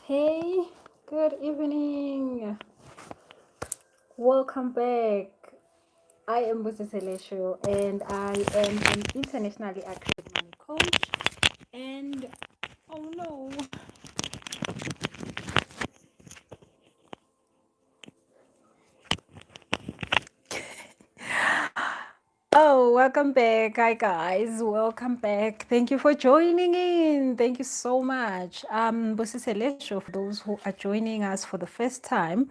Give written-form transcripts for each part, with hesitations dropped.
Hey, good evening. Welcome back. I am Busi Celesio and I am an internationally accredited money coach. And oh no. Oh, welcome back. Hi guys. Welcome back. Thank you for joining in. Thank you so much. Busi Celesio, for those who are joining us for the first time.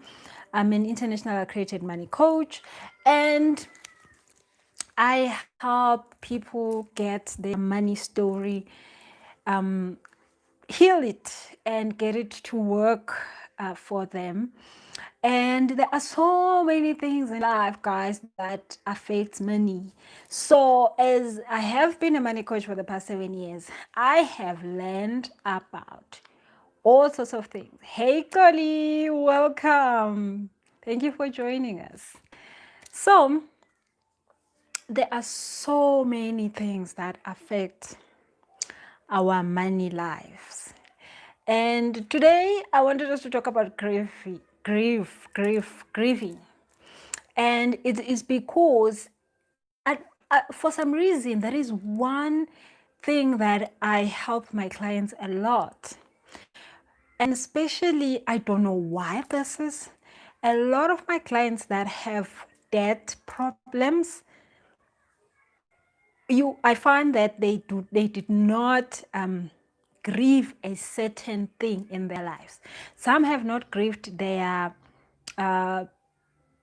I'm an international accredited money coach and I help people get their money story, heal it, and get it to work for them. And there are so many things in life, guys, that affect money. So, as I have been a money coach for the past 7 years, I have learned about all sorts of things. Hey, Koli, welcome. Thank you for joining us. So, there are so many things that affect our money lives. And today I wanted us to talk about grieving. And it is because for some reason, there is one thing that I help my clients a lot. And especially, I don't know why this is. A lot of my clients that have debt problems, I find that they did not grieve a certain thing in their lives. Some have not grieved their uh,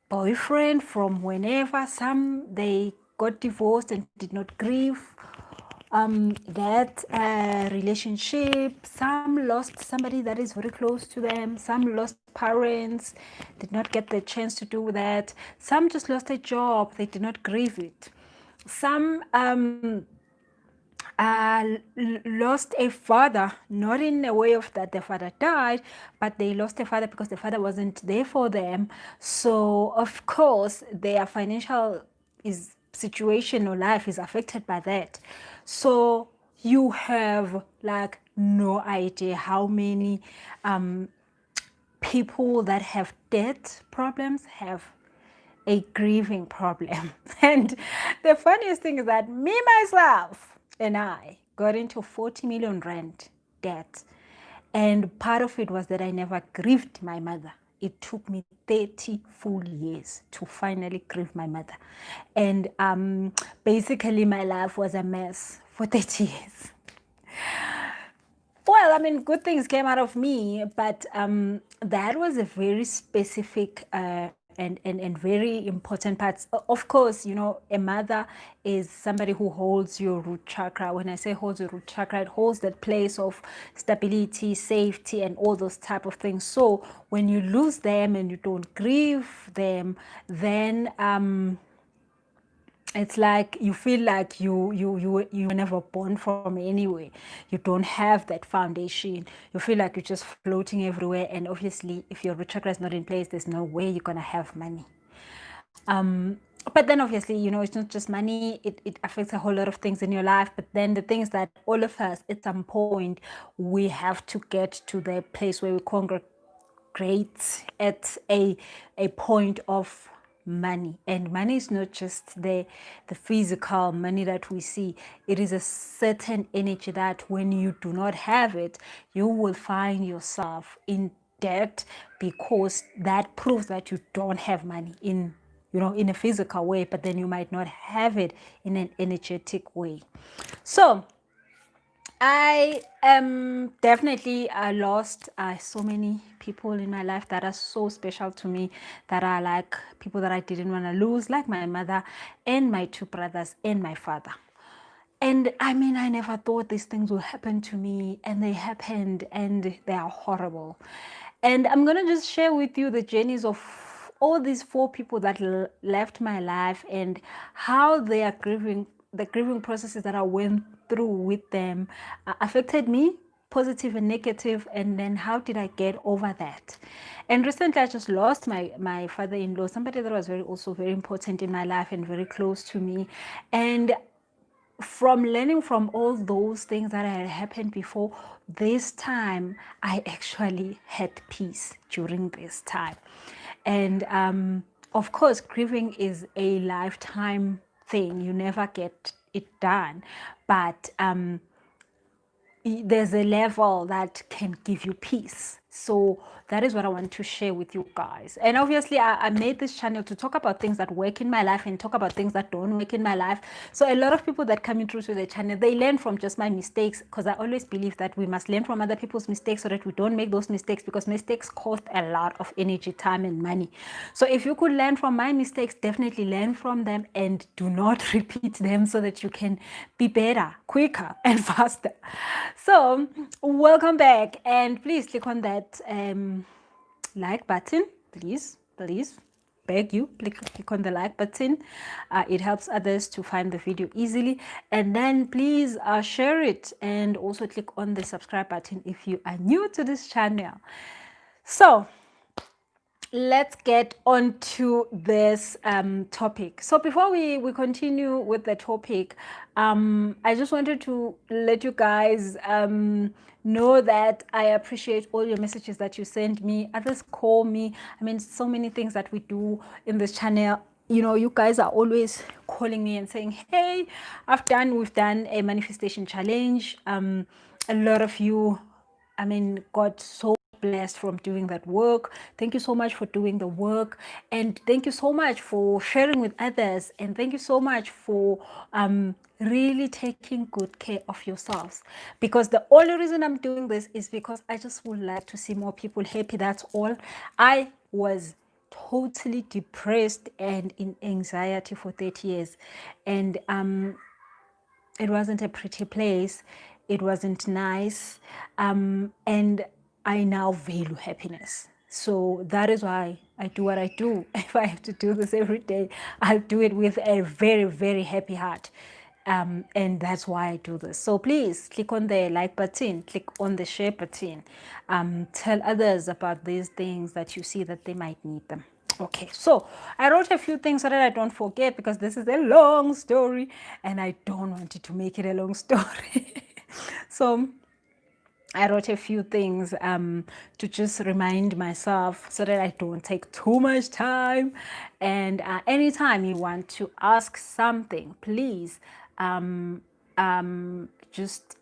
boyfriend from whenever. Some they got divorced and did not grieve that relationship. Some lost somebody that is very close to them. Some lost parents, did not get the chance to do that. Some just lost a job, they did not grieve it. Some lost a father, not in a way of that the father died, but they lost a father because the father wasn't there for them. So of course their financial situation or life is affected by that. So you have like no idea how many people that have debt problems have a grieving problem. And the funniest thing is that me, myself, and I got into 40 million rand debt. And part of it was that I never grieved my mother. It took me 30 full years to finally grieve my mother. And basically, my life was a mess for 30 years. Well, I mean, good things came out of me, but that was a very specific and very important part. Of course, you know, a mother is somebody who holds your root chakra. When I say holds your root chakra, it holds that place of stability, safety, and all those type of things. So when you lose them and you don't grieve them, then it's like you feel like you were never born from anywhere. You don't have that foundation. You feel like you're just floating everywhere, and obviously if your root chakra is not in place, there's no way you're gonna have money. But then obviously, you know, it's not just money, it affects a whole lot of things in your life. But then the things that all of us at some point we have to get to the place where we congregate at a point of money. And money is not just the physical money that we see. It is a certain energy that when you do not have it, you will find yourself in debt, because that proves that you don't have money in, you know, in a physical way, but then you might not have it in an energetic way. So I definitely lost so many people in my life that are so special to me, that are like people that I didn't want to lose, like my mother and my two brothers and my father. And I mean, I never thought these things would happen to me, and they happened, and they are horrible. And I'm going to just share with you the journeys of all these four people that left my life, and how they are grieving, the grieving processes that I went through with them affected me, positive and negative, and then how did I get over that. And recently I just lost my father-in-law, somebody that was also very important in my life and very close to me. And from learning from all those things that had happened before, this time I actually had peace during this time. And of course, grieving is a lifetime thing. You never get it done. But there's a level that can give you peace. So that is what I want to share with you guys. And obviously, I made this channel to talk about things that work in my life and talk about things that don't work in my life. So a lot of people that come through to the channel, they learn from just my mistakes, because I always believe that we must learn from other people's mistakes so that we don't make those mistakes, because mistakes cost a lot of energy, time, and money. So if you could learn from my mistakes, definitely learn from them and do not repeat them, so that you can be better, quicker, and faster. So welcome back, and please click on that like button, please beg you, click on the like button. It helps others to find the video easily. And then please share it, and also click on the subscribe button if you are new to this channel. So let's get on to this topic. So before we continue with the topic, I just wanted to let you guys know that I appreciate all your messages that you send me. Others call me. I mean, so many things that we do in this channel. You know, you guys are always calling me and saying, hey, we've done a manifestation challenge. A lot of you, I mean, got so blessed from doing that work. Thank you so much for doing the work, and thank you so much for sharing with others, and thank you so much for really taking good care of yourselves, because the only reason I'm doing this is because I just would like to see more people happy. That's all. I was totally depressed and in anxiety for 30 years, and it wasn't a pretty place. It wasn't nice. And I now value happiness. So that is why I do what I do. If I have to do this every day, I'll do it with a very, very happy heart. And that's why I do this. So please click on the like button, click on the share button. Tell others about these things that you see that they might need them. Okay, so I wrote a few things so that I don't forget, because this is a long story and I don't want it to make it a long story. So I wrote a few things to just remind myself, so that I don't take too much time. And anytime you want to ask something, please just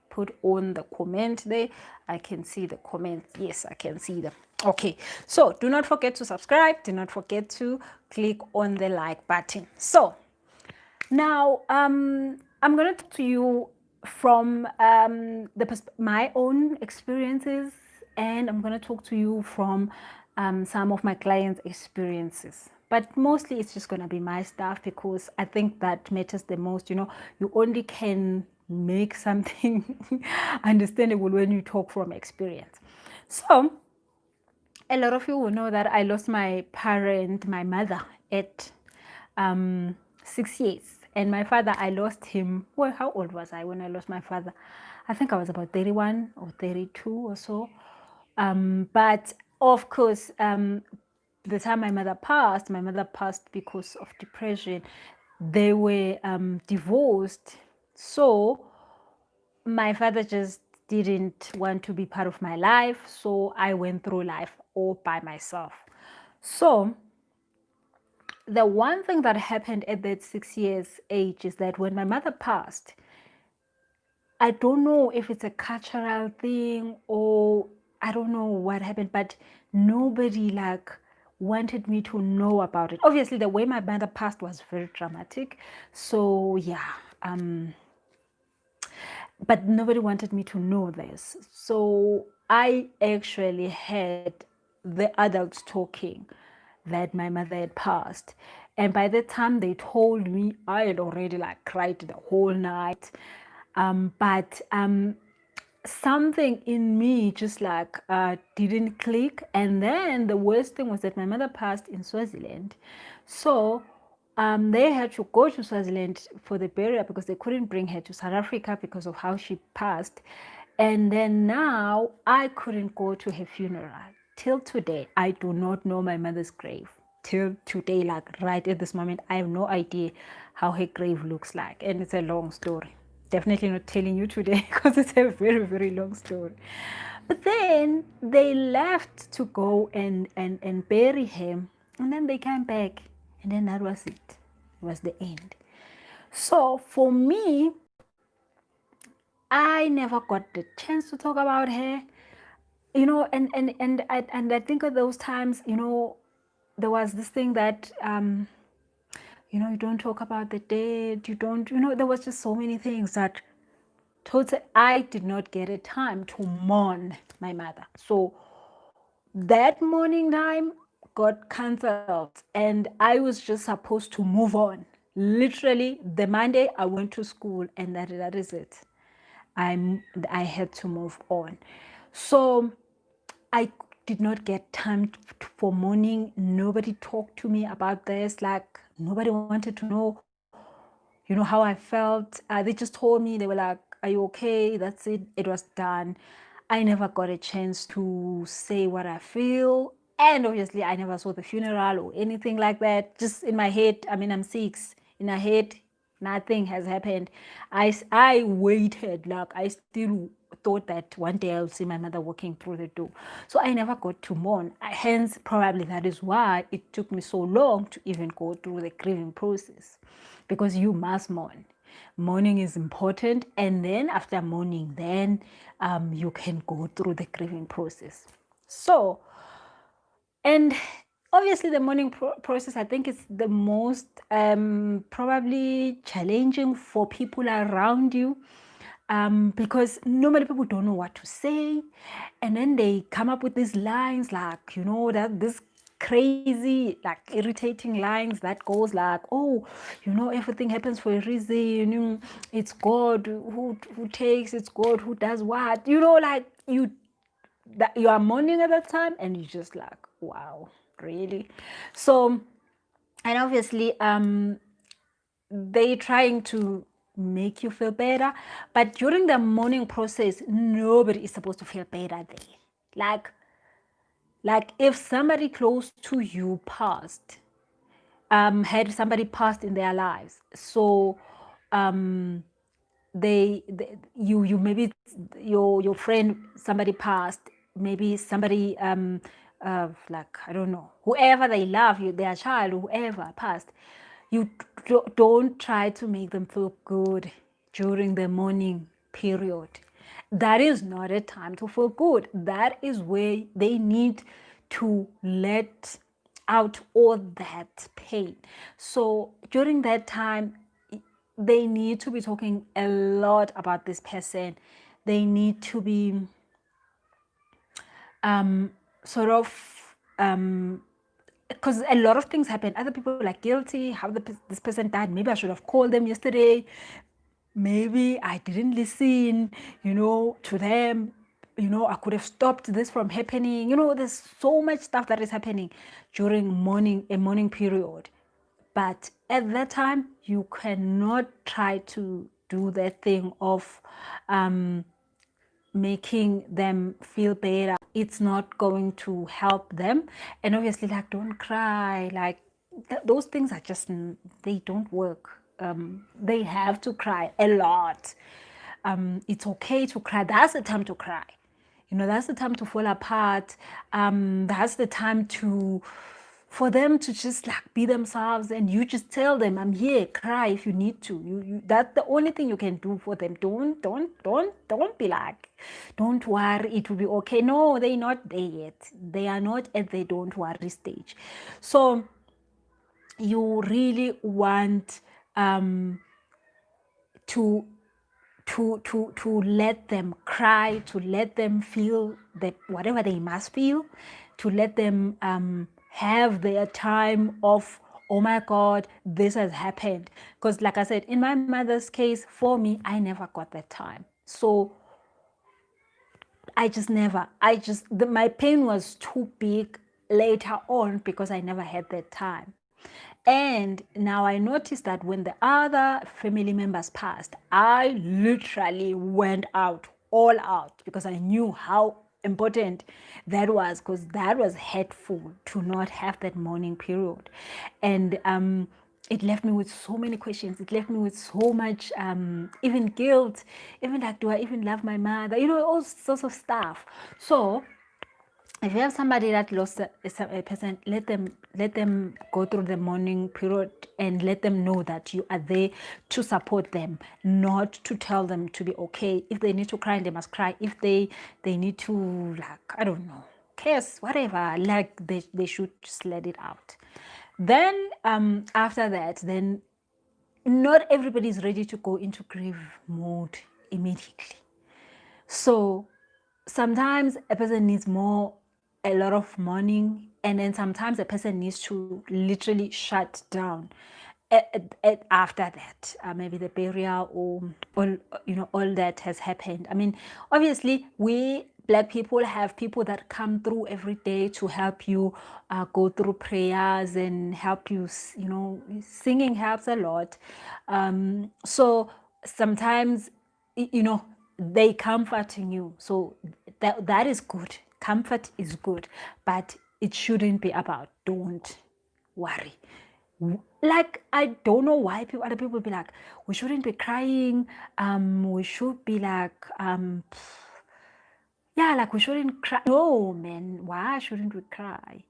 put on the comment there. I can see the comments. Yes, I can see them. Okay, so do not forget to subscribe. Do not forget to click on the like button. So now I'm going to talk to you from my own experiences, and I'm going to talk to you from some of my clients' experiences. But mostly it's just going to be my stuff, because I think that matters the most. You know, you only can make something understandable when you talk from experience. So a lot of you will know that I lost my mother, at 6 years. And my father, I lost him. Well, how old was I when I lost my father? I think I was about 31 or 32 or so. But of course, the time my mother passed because of depression. They were divorced. So my father just didn't want to be part of my life. So I went through life all by myself. So the one thing that happened at that 6 years age is that when my mother passed, I don't know if it's a cultural thing or I don't know what happened, but nobody wanted me to know about it. Obviously, the way my mother passed was very dramatic. So yeah, but nobody wanted me to know this. So I actually had the adults talking that my mother had passed. And by the time they told me, I had already cried the whole night. But something in me just didn't click. And then the worst thing was that my mother passed in Swaziland. So they had to go to Swaziland for the burial, because they couldn't bring her to South Africa because of how she passed. And then now I couldn't go to her funeral. Till today, I do not know my mother's grave. Till today, right at this moment, I have no idea how her grave looks like. And it's a long story. Definitely not telling you today because it's a very, very long story. But then they left to go and bury him. And then they came back. And then that was it. It was the end. So for me, I never got the chance to talk about her, and I think of those times, there was this thing that you don't talk about the dead, you don't, there was just so many things that totally I did not get a time to mourn my mother. So that morning time got cancelled and I was just supposed to move on. Literally the Monday I went to school and that is it. I had to move on. So I did not get time for mourning. Nobody talked to me about this. Like nobody wanted to know, how I felt. They just told me, they were like, are you okay? That's it. It was done. I never got a chance to say what I feel. And obviously I never saw the funeral or anything like that. Just in my head, I'm 6. In my head, nothing has happened. I waited, like I still thought that one day I'll see my mother walking through the door. So I never got to mourn. Hence, probably that is why it took me so long to even go through the grieving process, because you must mourn. Mourning is important, and then after mourning, then you can go through the grieving process. So, and obviously the mourning process, I think, is the most probably challenging for people around you, because normally people don't know what to say, and then they come up with these lines like, that this crazy, like irritating lines that goes like, oh, everything happens for a reason, it's God who takes, it's God who does what, like you are mourning at that time and you just like, wow, really? So, and obviously they trying to make you feel better, but during the mourning process nobody is supposed to feel better there. Like if somebody close to you passed, had somebody passed in their lives, so you maybe your friend, somebody passed, maybe somebody like, I don't know, whoever they love, their child, whoever passed, you don't try to make them feel good during the mourning period. That is not a time to feel good. That is where they need to let out all that pain. So during that time, they need to be talking a lot about this person. They need to be sort of because a lot of things happen. Other people are like guilty. How this person died? Maybe I should have called them yesterday. Maybe I didn't listen, to them. I could have stopped this from happening. There's so much stuff that is happening during a mourning period. But at that time, you cannot try to do that thing of making them feel better. It's not going to help them. And obviously, like, don't cry. Like, those things are just, they don't work. They have to cry a lot. It's okay to cry. That's the time to cry. That's the time to fall apart. That's the time for them to just like be themselves, and you just tell them, I'm here, cry if you need to. That's the only thing you can do for them. Don't be like, don't worry, it will be okay. No, they're not there yet. They are not at the don't worry stage. So you really want to let them cry, to let them feel that whatever they must feel, to let them have their time of, oh my God, this has happened. Because like I said, in my mother's case, for me, I never got that time. So my pain was too big later on because I never had that time. And now I noticed that when the other family members passed, I literally went all out, because I knew how important that was, because that was hurtful to not have that mourning period. And it left me with so many questions. It left me with so much, even guilt, even like, do I even love my mother? All sorts of stuff. So if you have somebody that lost a person, let them go through the mourning period and let them know that you are there to support them, not to tell them to be okay. If they need to cry, they must cry. If they need to, like, I don't know, curse, whatever, like they should just let it out. Then after that, then not everybody is ready to go into grief mode immediately. So sometimes a person needs a lot of mourning, and then sometimes a person needs to literally shut down after that, maybe the burial or all that has happened. I mean, obviously we Black people have people that come through every day to help you go through prayers and help you. Singing helps a lot. So sometimes they comforting you, so that is good. Comfort is good, but it shouldn't be about don't worry. Like, I don't know why other people be like, we shouldn't be crying, we should be like, yeah, like we shouldn't cry. No, man, why shouldn't we cry?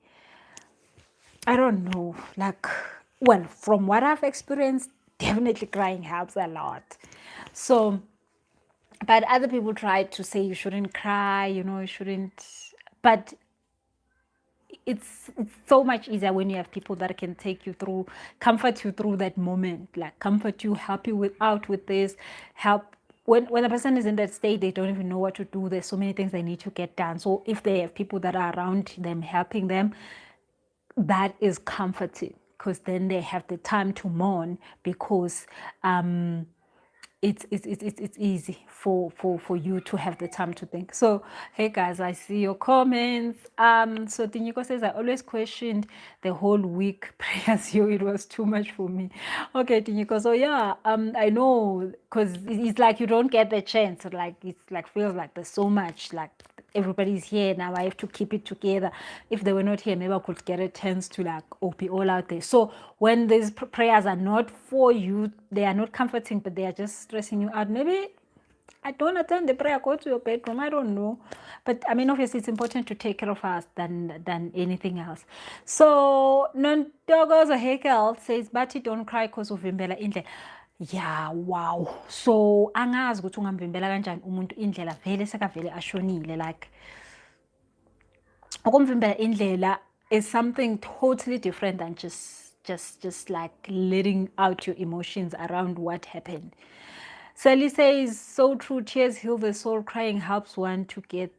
I don't know. Like, well, from what I've experienced, definitely crying helps a lot. So, but other people try to say you shouldn't cry, you shouldn't. But it's so much easier when you have people that can take you through, comfort you through that moment, like comfort you, help you out with this, help. When a person is in that state, they don't even know what to do. There's so many things they need to get done. So if they have people that are around them helping them, that is comforting, because then they have the time to mourn, because it's easy for you to have the time to think. So hey guys, I see your comments. So Tinyiko says, I always questioned the whole week prayers. It was too much for me. Okay, Tinyiko, so yeah, I know, because it's like you don't get the chance, like it's like feels like there's so much, like everybody's here now, I have to keep it together. If they were not here, maybe I could get a chance to like be all out there. So when these prayers are not for you, they are not comforting, but they are just stressing you out, maybe I don't attend the prayer, go to your bedroom, I don't know. But I mean, obviously it's important to take care of us than anything else. So Nontogozo Hekel says, Bati, don't cry because of Vimbela Indle. Yeah, wow. So angazi ukuthi ungamvimbela kanjani umuntu indlela vele sekavele ashonile. Like, ukumvimbela indlela is something totally different than just like letting out your emotions around what happened. Sally says, so true, tears heal the soul, crying helps one to get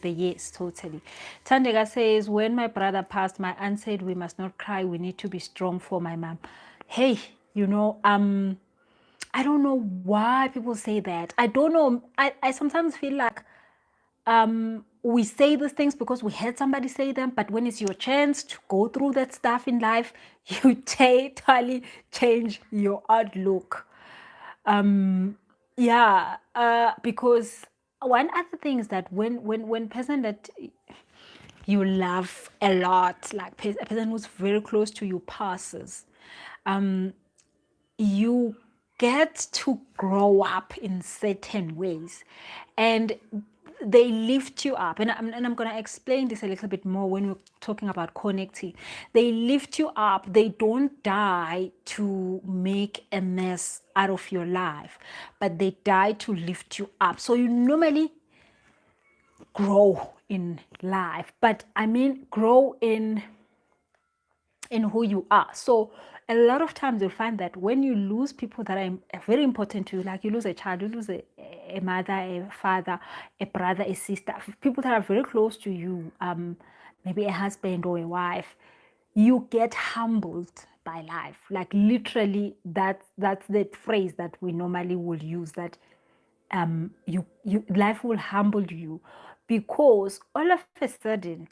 the yes, totally. Tandega says, when my brother passed, my aunt said we must not cry, we need to be strong for my mom. Hey, I don't know why people say that. I don't know. I sometimes feel like we say these things because we heard somebody say them, but when it's your chance to go through that stuff in life, you totally change your outlook. Because one other thing is that when person that you love a lot, like a person who's very close to you passes, you get to grow up in certain ways, and they lift you up. And I'm going to explain this a little bit more when we're talking about connecting. They lift you up. They don't die to make a mess out of your life, but they die to lift you up. So you normally grow in life, but I mean grow in who you are. So a lot of times you'll find that when you lose people that are very important to you, like you lose a child, you lose a mother, a father, a brother, a sister, people that are very close to you, maybe a husband or a wife, you get humbled by life. Like literally, that's the phrase that we normally will use, that life will humble you, because all of a sudden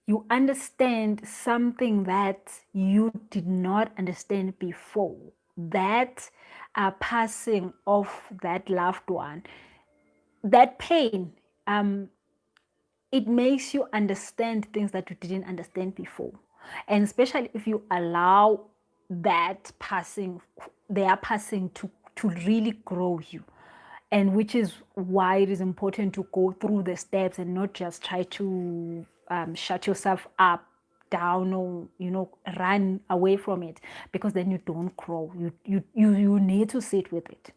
you understand something that you did not understand before. That passing of that loved one, that pain, it makes you understand things that you didn't understand before. And especially if you allow they are passing to really grow you. And which is why it is important to go through the steps and not just try to shut yourself up down, or run away from it, because then you don't grow. You need to sit with it.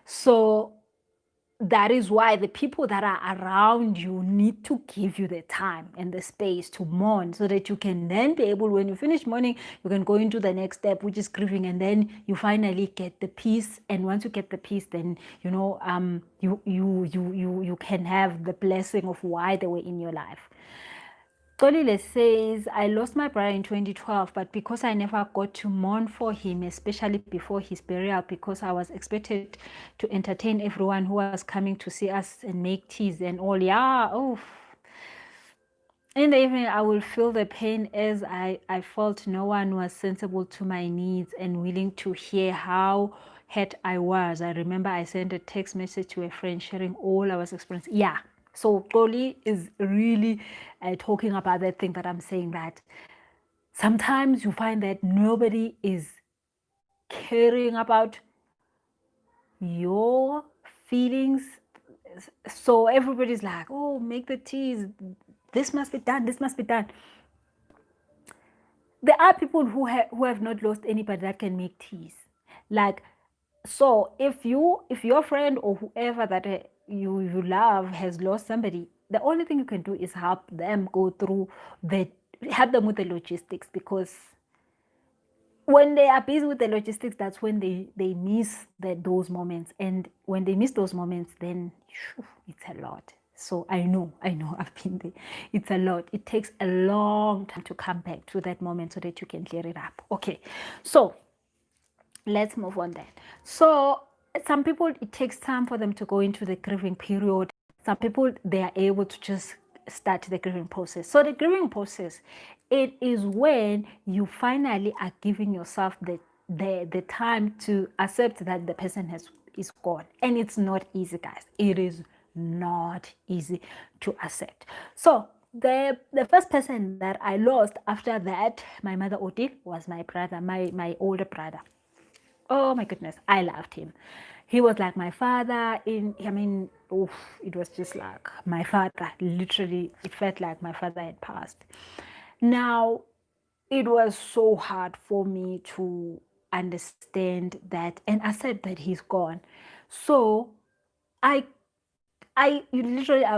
So that is why the people that are around you need to give you the time and the space to mourn, so that you can then be able, when you finish mourning, you can go into the next step, which is grieving, and then you finally get the peace. And once you get the peace, then you can have the blessing of why they were in your life. Kolile says, I lost my brother in 2012, but because I never got to mourn for him, especially before his burial, because I was expected to entertain everyone who was coming to see us and make teas and all. Yeah, oh. In the evening, I will feel the pain, as I felt no one was sensible to my needs and willing to hear how hurt I was. I remember I sent a text message to a friend sharing all I was experiencing. Yeah. So Toli is really talking about that thing that I'm saying, that sometimes you find that nobody is caring about your feelings. So everybody's like, oh, make the teas. This must be done. This must be done. There are people who have not lost anybody that can make teas. Like, so if your friend or whoever that you love has lost somebody, the only thing you can do is help them with the logistics, because when they are busy with the logistics, that's when they miss those moments. And when they miss those moments, then it's a lot. So I know, I've been there. It's a lot. It takes a long time to come back to that moment so that you can clear it up. Okay, so let's move on then. So some people, it takes time for them to go into the grieving period. Some people, they are able to just start the grieving process. So the grieving process, it is when you finally are giving yourself the time to accept that the person is gone. And it's not easy, guys. It is not easy to accept. So the first person that I lost after that, my mother Odile, was my brother, my older brother. Oh my goodness, I loved him. He was like my father. It was just like my father. Literally, it felt like my father had passed. Now, it was so hard for me to understand that and accept that he's gone. So I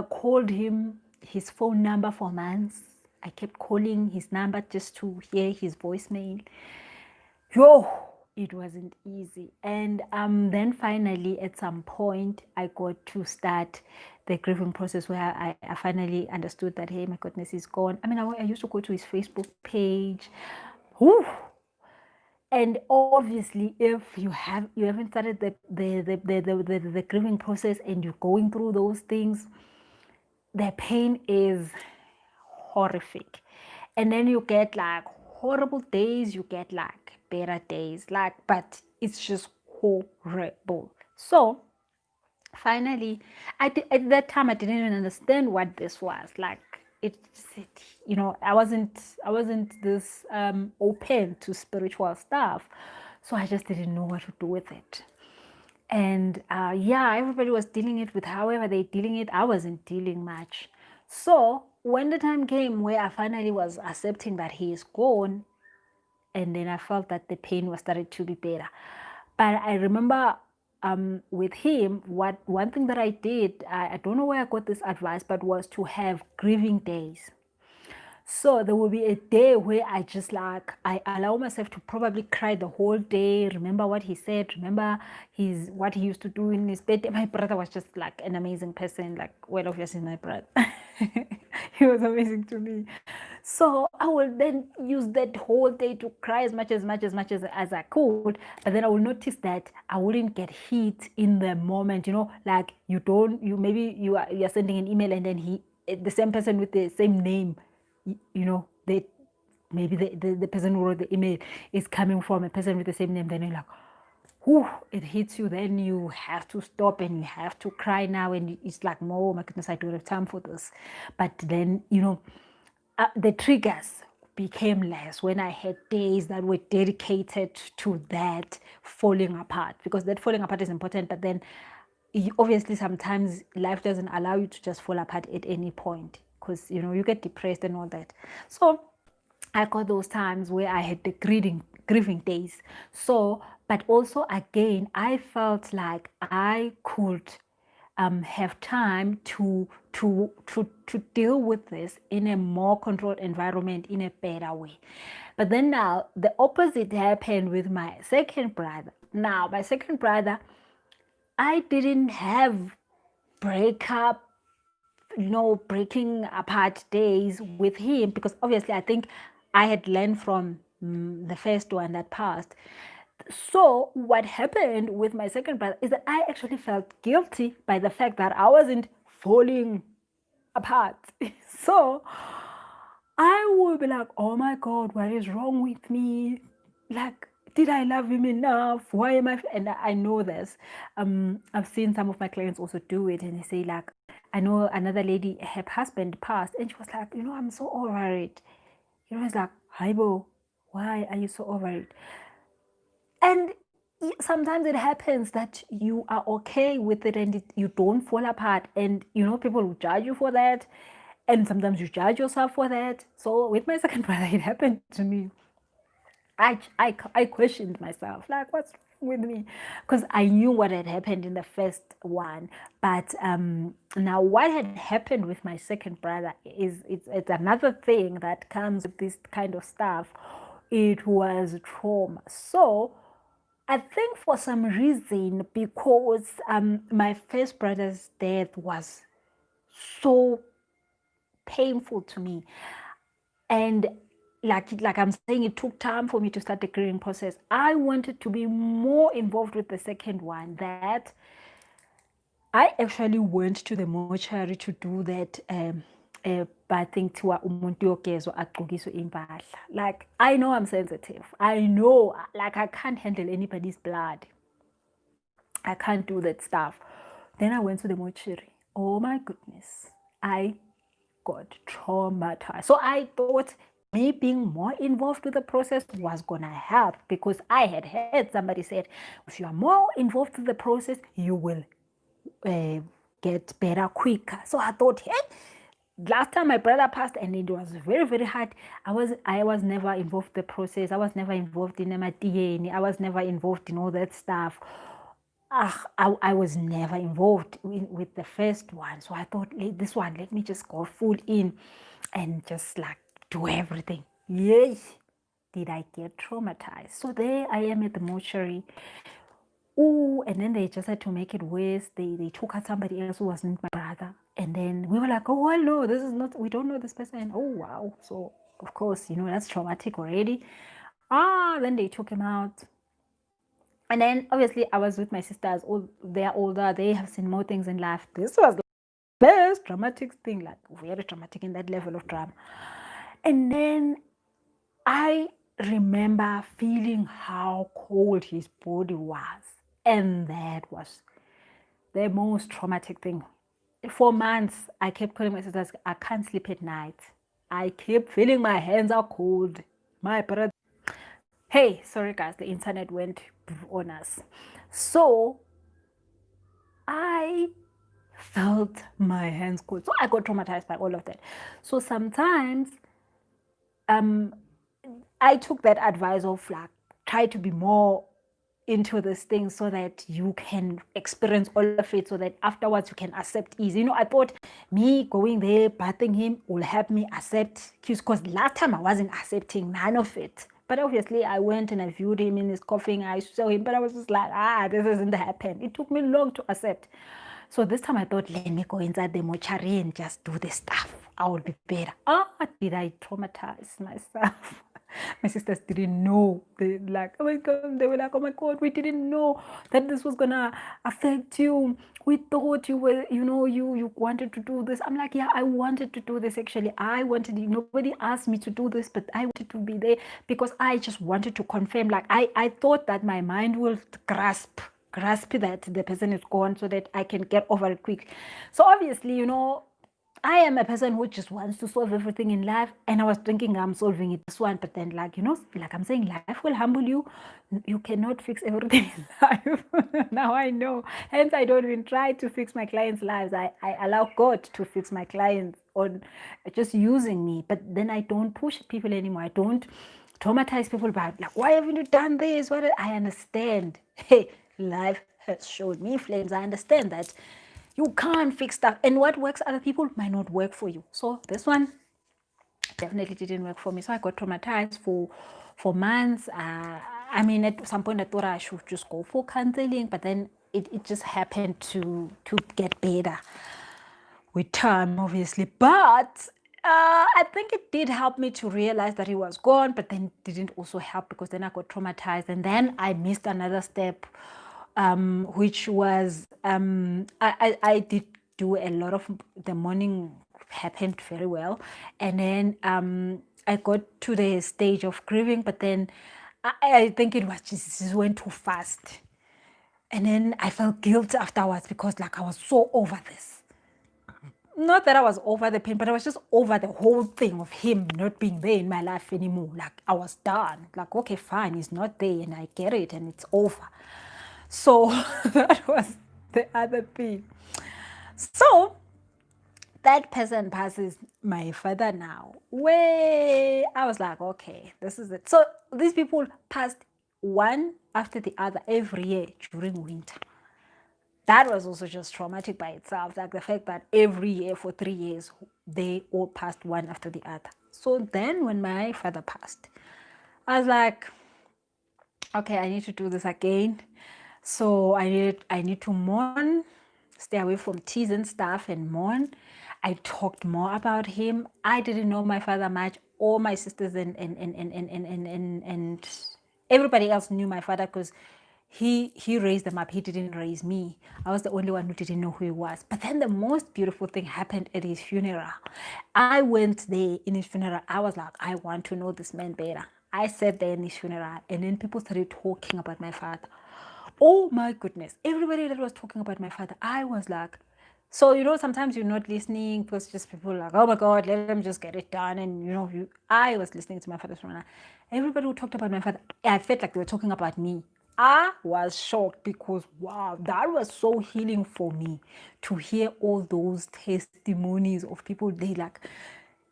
called him, his phone number, for months. I kept calling his number just to hear his voicemail. It wasn't easy. And then finally, at some point, I got to start the grieving process, where I finally understood that, hey, my goodness, he's gone. I used to go to his Facebook page. And obviously, if you haven't started the grieving process and you're going through those things, the pain is horrific. And then you get like horrible days, you get like better days, but it's just horrible. So finally, at that time, I didn't even understand what this was. Like, I wasn't this open to spiritual stuff, so I just didn't know what to do with it. And everybody was dealing it with however they're dealing it. I wasn't dealing much. So when the time came where I finally was accepting that he is gone, and then I felt that the pain was starting to be better. But I remember with him, one thing that I did, I don't know where I got this advice, but was to have grieving days. So there will be a day where I allow myself to probably cry the whole day, remember what he said, remember what he used to do in his bed. My brother was just like an amazing person, like, well, obviously my brother. He was amazing to me. So I will then use that whole day to cry as much as I could, but then I will notice that I wouldn't get hit in the moment, like maybe you're sending an email and then the same person with the same name, maybe the person who wrote the email is coming from a person with the same name, then you're like, it hits you, then you have to stop and you have to cry now, and it's like, oh my goodness, I don't have time for this. But then, the triggers, became less, when I had days that were dedicated to that falling apart, because that falling apart is important, but then obviously sometimes life doesn't allow you to just fall apart at any point, because you get depressed and all that. So I got those times where I had the grieving days. So, but also again, I felt like I could have time to deal with this in a more controlled environment, in a better way. But then now the opposite happened with my second brother. Now, my second brother, I didn't have breakup, breaking apart days with him, because obviously I think I had learned from the first one that passed. So what happened with my second brother is that I actually felt guilty by the fact that I wasn't falling apart. So I would be like, oh my God, what is wrong with me? Like, did I love him enough? Why am I? And I know this. I've seen some of my clients also do it, and they say, like, I know another lady, her husband passed, and she was like, I'm so over it. It's like, Haibo, why are you so over it? And sometimes it happens that you are okay with it and you don't fall apart. And, people will judge you for that. And sometimes you judge yourself for that. So with my second brother, it happened to me. I questioned myself, like, what's wrong with me? Because I knew what had happened in the first one. But now what had happened with my second brother is it's another thing that comes with this kind of stuff. It was trauma. So I think for some reason, because my first brother's death was so painful to me, and like I'm saying, it took time for me to start the grieving process. I wanted to be more involved with the second one. That I actually went to the mortuary to do that bad thing to umuntu yogezwa agqokiswe impahla. Like, I know I'm sensitive. I know, like, I can't handle anybody's blood. I can't do that stuff. Then I went to the mortuary. Oh my goodness. I got traumatized. So I thought me being more involved with the process was gonna help, because I had heard somebody said, if you are more involved with the process, you will get better quicker. So I thought, hey, last time my brother passed and it was very, very hard. I was never involved in the process. I was never involved in my DNA. I was never involved in all that stuff. I was never involved with the first one. So I thought, this one, let me just go full in and just like do everything. Yay! Did I get traumatized? So there I am at the mortuary. Oh, and then they just had to make it worse. They took out somebody else who wasn't my brother. And then we were like, oh, well, no, this is not, we don't know this person. Oh, wow. So, of course, that's traumatic already. Then they took him out. And then obviously I was with my sisters. They're older. They have seen more things in life. This was the best dramatic thing, like very dramatic in that level of drama. And then I remember feeling how cold his body was. And that was the most traumatic thing. For months, I kept calling my sisters, I can't sleep at night. I kept feeling my hands are cold. My brother. Hey, sorry guys, the internet went on us. So I felt my hands cold. So I got traumatized by all of that. So sometimes I took that advice of like, try to be more into this thing so that you can experience all of it, so that afterwards you can accept ease. I thought me going there, bathing him will help me accept cues, because last time I wasn't accepting none of it. But obviously I went and I viewed him in his coffin, I saw him, but I was just like, this isn't happening. It took me long to accept. So this time I thought, let me go inside the mortuary and just do the stuff. I will be better. Did I traumatize myself? My sisters didn't know. They like, oh my God, they were like, oh my God, we didn't know that this was gonna affect you. We thought you were, you wanted to do this. I'm like, yeah, I wanted to do this actually. Nobody asked me to do this, but I wanted to be there because I just wanted to confirm. Like, I thought that my mind will grasp that the person is gone so that I can get over it quick. So obviously, I am a person who just wants to solve everything in life, and I was thinking I'm solving it this one, but then like I'm saying, life will humble you. You cannot fix everything in life. Now I know. Hence, I don't even try to fix my clients' lives. I allow God to fix my clients on just using me, but then I don't push people anymore. I don't traumatize people by like, why haven't you done this? What I understand. Hey, life has showed me flames. I understand that you can't fix stuff, and what works other people might not work for you. So this one definitely didn't work for me. So I got traumatized for months. I mean, at some point I thought I should just go for counseling, but then it just happened to get better with time, obviously. But I think it did help me to realize that he was gone, but then didn't also help because then I got traumatized, and then I missed another step, which was I did do a lot of the morning happened very well, and then I got to the stage of grieving, but then I think it was just went too fast, and then I felt guilt afterwards because like I was so over this. Not that I was over the pain, but I was just over the whole thing of him not being there in my life anymore. Like I was done. Like, okay, fine, he's not there and I get it and it's over. So that was the other thing. So that person passes my father now. Way I was like, okay, this is it. So these people passed one after the other every year during winter. That was also just traumatic by itself. Like the fact that every year for 3 years, they all passed one after the other. So then when my father passed, I was like, okay, I need to do this again. So I need to mourn, stay away from teas and stuff and mourn. I talked more about him. I didn't know my father much. All my sisters and everybody else knew my father because he raised them up. He didn't raise me. I was the only one who didn't know who he was. But then the most beautiful thing happened at his funeral. I went there in his funeral. I was like, I want to know this man better. I sat there in his funeral, and then people started talking about my father. Oh my goodness. Everybody that was talking about my father, I was like, so, sometimes you're not listening because just people are like, oh my God, let them just get it done. And, I was listening to my father's funeral. Everybody who talked about my father, I felt like they were talking about me. I was shocked because, wow, that was so healing for me to hear all those testimonies of people. They like,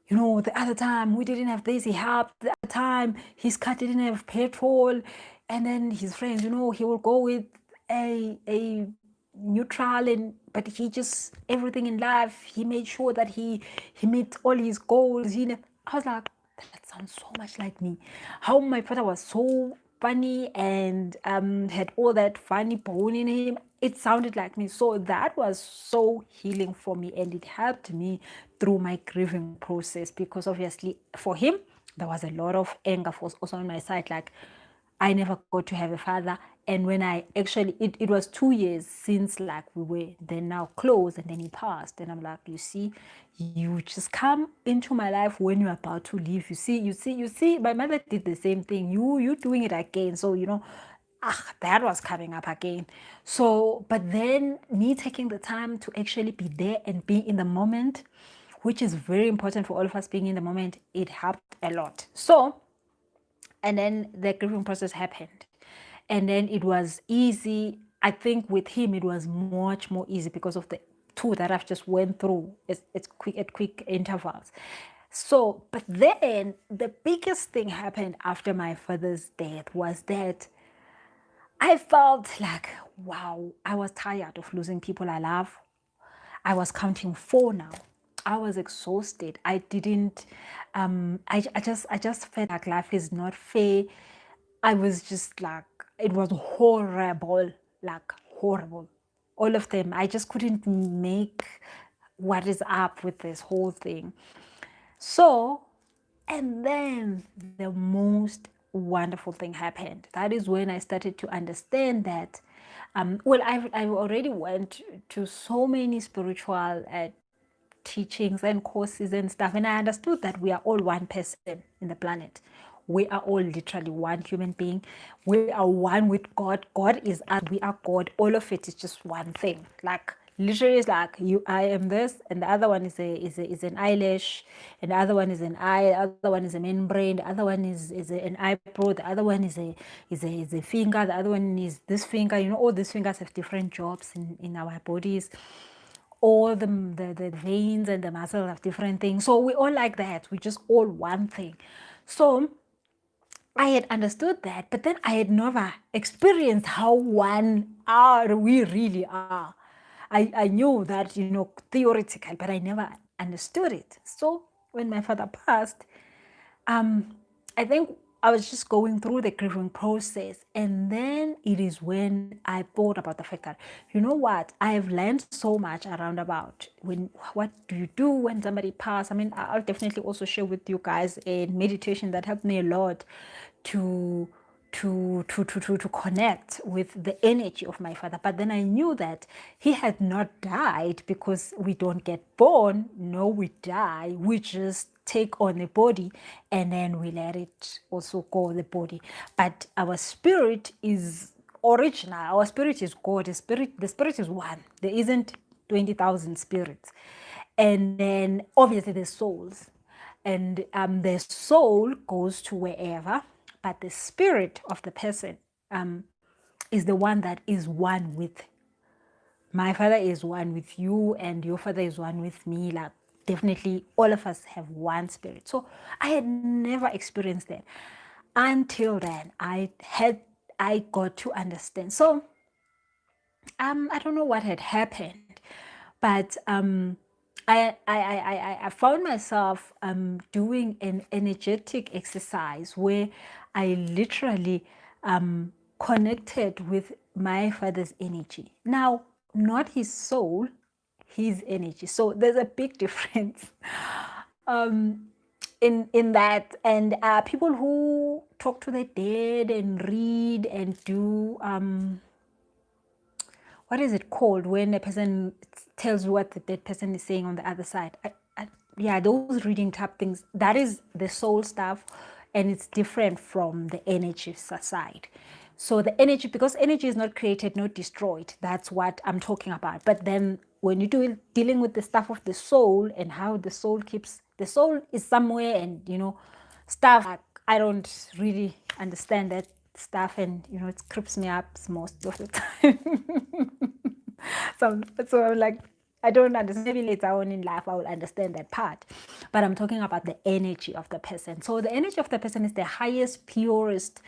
the other time we didn't have this, he helped. The other time his car didn't have petrol. And then his friends, he will go with a neutral, but he just, everything in life, he made sure that he met all his goals. I was like, that sounds so much like me. How my father was so funny and had all that funny bone in him. It sounded like me. So that was so healing for me, and it helped me through my grieving process, because obviously for him there was a lot of anger for also on my side. Like, I never got to have a father. And when I actually, it was 2 years since like we were then now close, and then he passed. And I'm like, you see, you just come into my life when you're about to leave. You see, my mother did the same thing. You doing it again. So, that was coming up again. So, but then me taking the time to actually be there and be in the moment, which is very important for all of us being in the moment, it helped a lot. So, and then the grieving process happened, and then it was easy. I think with him it was much more easy because of the two that I've just went through. It's quick at quick intervals. So, but then the biggest thing happened after my father's death was that I felt like, wow, I was tired of losing people I love. I was counting 4 now. I was exhausted. I didn't, I just felt like life is not fair. I was just like, it was horrible, like horrible. All of them. I just couldn't make what is up with this whole thing. So, and then the most wonderful thing happened. That is when I started to understand that, well, I already went to so many spiritual teachings and courses and stuff, and I understood that we are all one person in the planet. We are all literally one human being. We are one with God. God is us. We are God. All of it is just one thing. Like, Literally, it's like I am this, and the other one is an eyelash, and the other one is an eye, the other one is a membrane, the other one is an eyebrow, the other one is a finger, the other one is this finger. All these fingers have different jobs in our bodies. All the veins and the muscles have different things. So we all like that. We just all one thing. So I had understood that, but then I had never experienced how one are we really are. I knew that, theoretical, but I never understood it. So when my father passed, I think I was just going through the grieving process, and then it is when I thought about the fact that, what, I have learned so much around about what do you do when somebody passes. I mean, I'll definitely also share with you guys a meditation that helped me a lot to connect with the energy of my father. But then I knew that he had not died, because we don't get born. No, we die. We just take on the body, and then we let it also go, the body. But our spirit is original. Our spirit is God. The spirit is one. There isn't 20,000 spirits. And then obviously the souls, and the soul goes to wherever, but the spirit of the person is the one that is one with my father, is one with you, and your father is one with me. Like, definitely all of us have one spirit. So I had never experienced that until then. I got to understand. So I don't know what had happened, but I found myself doing an energetic exercise where I literally connected with my father's energy. Now, not his soul, his energy. So there's a big difference in that. And people who talk to the dead and read and do what is it called when a person tells you what the dead person is saying on the other side? Yeah, those reading type things, that is the soul stuff, and it's different from the energy side. So the energy, because energy is not created, not destroyed, that's what I'm talking about. But then when you dealing with the stuff of the soul, and how the soul is somewhere, and stuff like, I don't really understand that stuff, and it creeps me up most of the time. So I'm like, I don't understand. Maybe later on in life I will understand that part. But I'm talking about the energy of the person. So the energy of the person is the highest, purest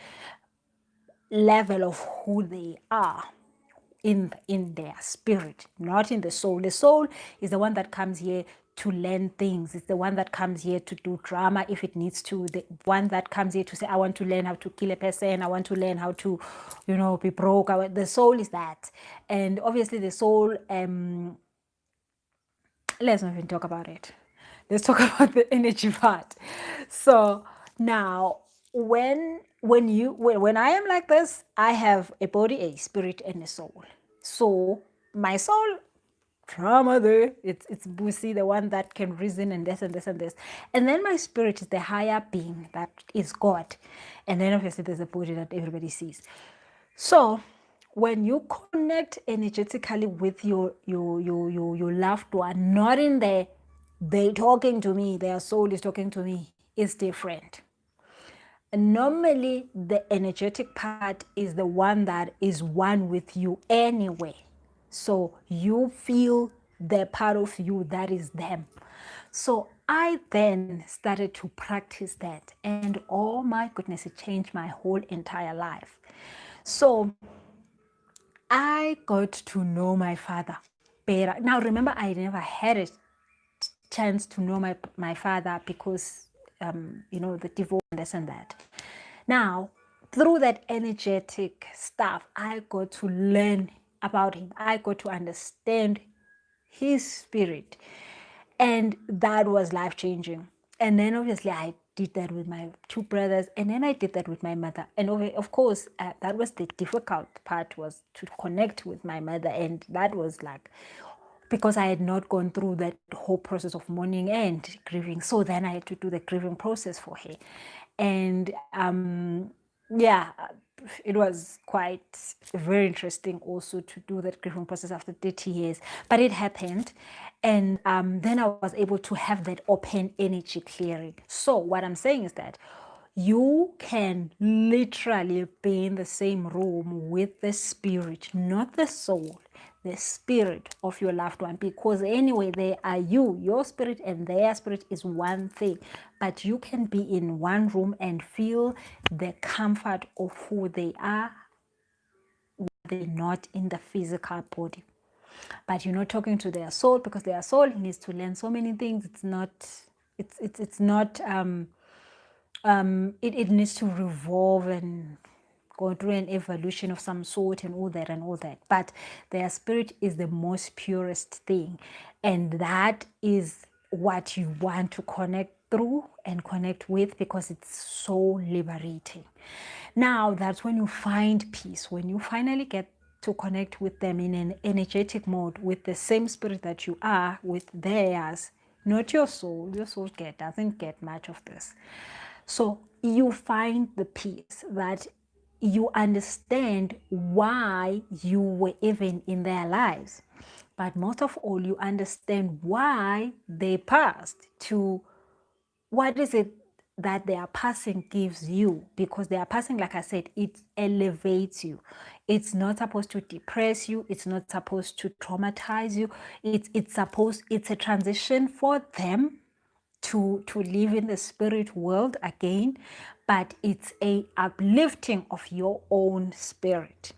level of who they are in their spirit, not in the soul. The soul is the one that comes here to learn things. It's the one that comes here to do drama if it needs to. The one that comes here to say, I want to learn how to kill a person. I want to learn how to, be broke. The soul is that. And obviously the soul, let's not even talk about it. Let's talk about the energy part. So now, when I am like this, I have a body, a spirit, and a soul. So my soul, trauma there, it's Busi, the one that can reason, and this and this and this. And then my spirit is the higher being that is God. And then obviously there's a body that everybody sees. So when you connect energetically with your loved one, not in they talking to me, their soul is talking to me, it's different. Normally the energetic part is the one that is one with you anyway. So you feel the part of you that is them. So I then started to practice that, and oh my goodness, it changed my whole entire life. So I got to know my father better. Now remember, I never had a chance to know my father because the divorce and this and that. Now, through that energetic stuff, I got to learn about him. I got to understand his spirit, and that was life-changing. And then obviously I did that with my two brothers, and then I did that with my mother. And of course, that was the difficult part, was to connect with my mother. And that was like, because I had not gone through that whole process of mourning and grieving. So then I had to do the grieving process for her. And yeah, it was quite very interesting also to do that grieving process after 30 years. But it happened. And then I was able to have that open energy clearing. So what I'm saying is that you can literally be in the same room with the spirit, not the soul, the spirit of your loved one, because anyway, they are you, your spirit and their spirit is one thing, but you can be in one room and feel the comfort of who they are, they're not in the physical body. But you're not talking to their soul, because their soul needs to learn so many things. It's not, it's not it needs to revolve and go through an evolution of some sort and all that and all that. But their spirit is the most purest thing, and that is what you want to connect through and connect with, because it's so liberating. Now that's when you find peace, when you finally get to connect with them in an energetic mode with the same spirit that you are with theirs, not your soul. Your soul doesn't get much of this. So you find the peace that you understand why you were even in their lives. But most of all, you understand why they passed, to what is it that their passing gives you, because their passing, like I said, it elevates you. It's not supposed to depress you. It's not supposed to traumatize you. It's a transition for them to live in the spirit world again, but it's a uplifting of your own spirit.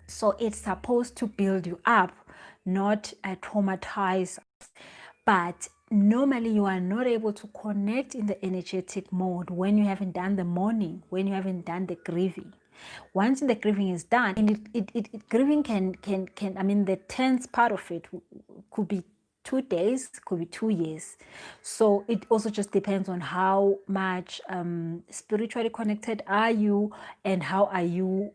So it's supposed to build you up, not traumatize. But normally you are not able to connect in the energetic mode when you haven't done the mourning, when you haven't done the grieving. Once the grieving is done, and grieving can I mean, the tense part of it could be 2 days, could be 2 years. So it also just depends on how much spiritually connected are you, and how are you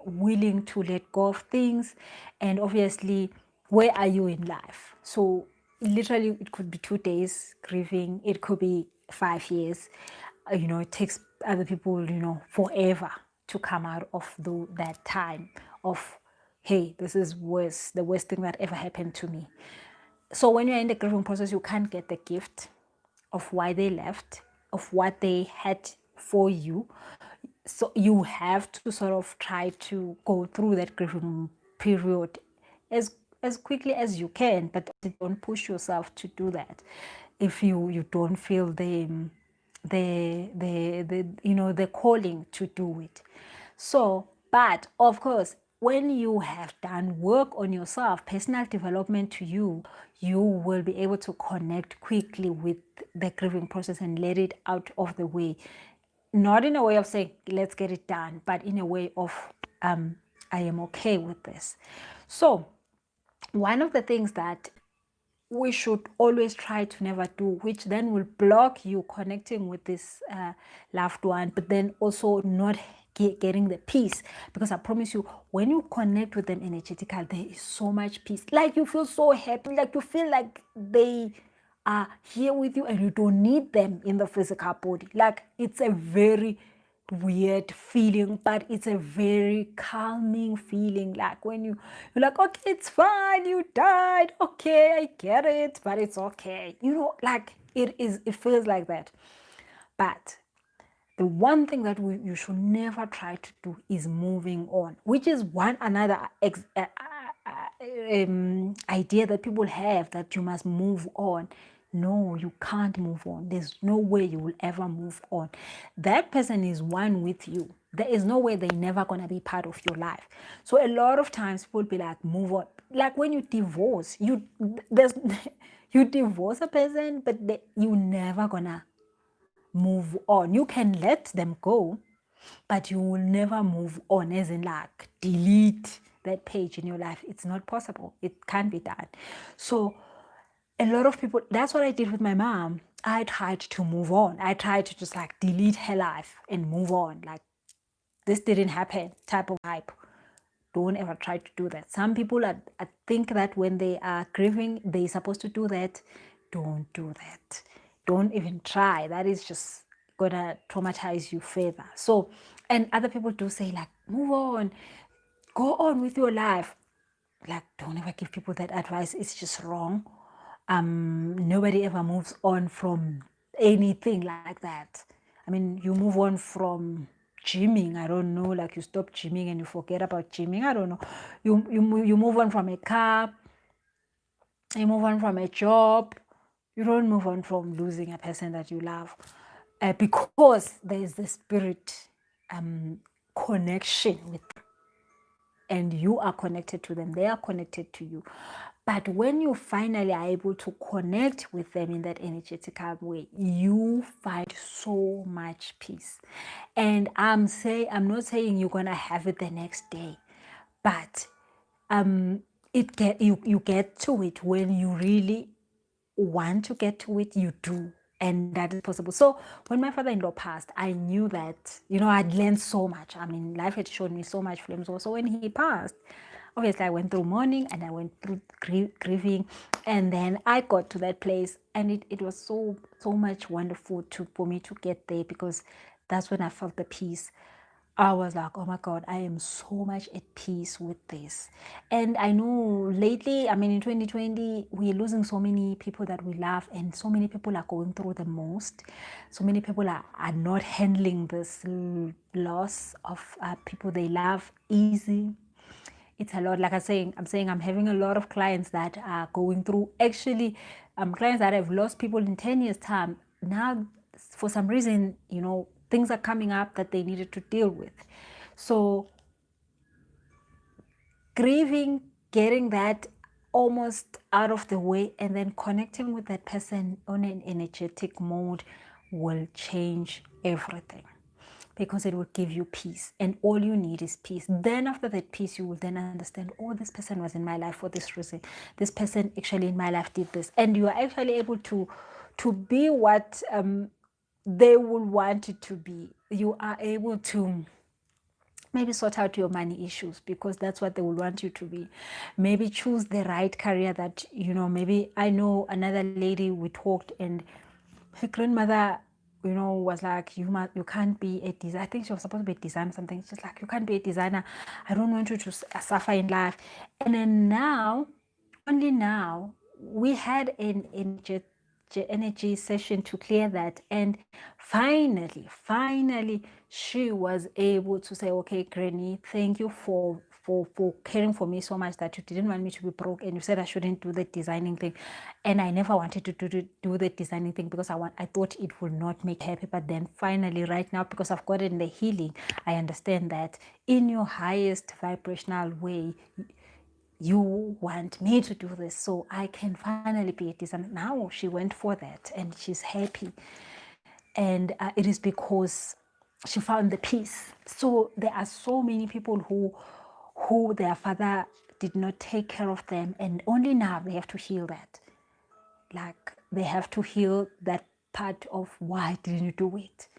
willing to let go of things, and obviously where are you in life. So literally it could be 2 days grieving, it could be 5 years. It takes other people forever to come out of that time of, hey, this is the worst thing that ever happened to me. So when you're in the grieving process, you can't get the gift of why they left, of what they had for you. So you have to sort of try to go through that grieving period as quickly as you can, but don't push yourself to do that if you don't feel the calling to do it. So, but of course, when you have done work on yourself, personal development to you, you will be able to connect quickly with the grieving process and let it out of the way. Not in a way of saying, let's get it done, but in a way of, I am okay with this. So one of the things that we should always try to never do, which then will block you connecting with this loved one, but then also not getting the peace, because I promise you, when you connect with them energetically, there is so much peace. Like you feel so happy, like you feel like they are here with you and you don't need them in the physical body. Like it's a very weird feeling, but it's a very calming feeling. Like when you're like, okay, it's fine, you died, okay, I get it, but it's okay, like it feels like that. But the one thing that you should never try to do is moving on, which is one another idea that people have, that you must move on. No, you can't move on. There's no way you will ever move on. That person is one with you. There is no way they're never going to be part of your life. So a lot of times people be like, move on. Like when you divorce, you divorce a person, but you're never going to move on. You can let them go, but you will never move on, as in like delete that page in your life. It's not possible. It can't be done. So a lot of people, that's what I did with my mom. I tried to move on. I tried to just like delete her life and move on. Like this didn't happen type of hype. Don't ever try to do that. Some people I think that when they are grieving, they're supposed to do that. Don't do that. Don't even try. That is just gonna traumatize you further. So, and other people do say like, move on, go on with your life. Like, don't ever give people that advice. It's just wrong. Nobody ever moves on from anything like that. I mean, you move on from gymming. I don't know, like you stop gymming and you forget about gymming. I don't know. You move on from a car. You move on from a job. You don't move on from losing a person that you love, because there is the spirit connection with, and you are connected to them, they are connected to you. But when you finally are able to connect with them in that energetical way, you find so much peace. And I'm not saying you're gonna have it the next day, but you get to it when you really want to get to it, you do. And that is possible. So when my father-in-law passed, I knew that, I'd learned so much. I mean, life had shown me so much flames. So when he passed, obviously I went through mourning and I went through grieving. And then I got to that place, and it was so much wonderful for me to get there, because that's when I felt the peace. I was like, oh my God, I am so much at peace with this. And I know lately, I mean, in 2020, we're losing so many people that we love, and so many people are going through the most. So many people are not handling this loss of people they love easy. It's a lot. Like I'm saying I'm having a lot of clients that are going through, actually, clients that have lost people in 10 years' time. Now, for some reason, things are coming up that they needed to deal with. So grieving, getting that almost out of the way, and then connecting with that person on an energetic mode will change everything, because it will give you peace, and all you need is peace. Then after that peace, you will then understand, oh, this person was in my life for this reason. This person actually in my life did this, and you are actually able to be what they will want it to be. You are able to maybe sort out your money issues, because that's what they will want you to be. Maybe choose the right career that, maybe I know another lady, we talked, and her grandmother, was like, you can't be a designer. I think she was supposed to be a designer, something. She's like, you can't be a designer. I don't want you to suffer in life. And then now, only now, we had an energy session to clear that, and finally she was able to say, okay, Granny, thank you for caring for me so much, that you didn't want me to be broke, and you said I shouldn't do the designing thing, and I never wanted to do the designing thing, because I thought it would not make happy. But then finally, right now, because I've gotten the healing, I understand that in your highest vibrational way, you want me to do this, so I can finally be a designer. Now she went for that, and she's happy, and it is because she found the peace. So there are so many people who their father did not take care of them, and only now they have to heal that. Like, they have to heal that part of, why didn't you do it?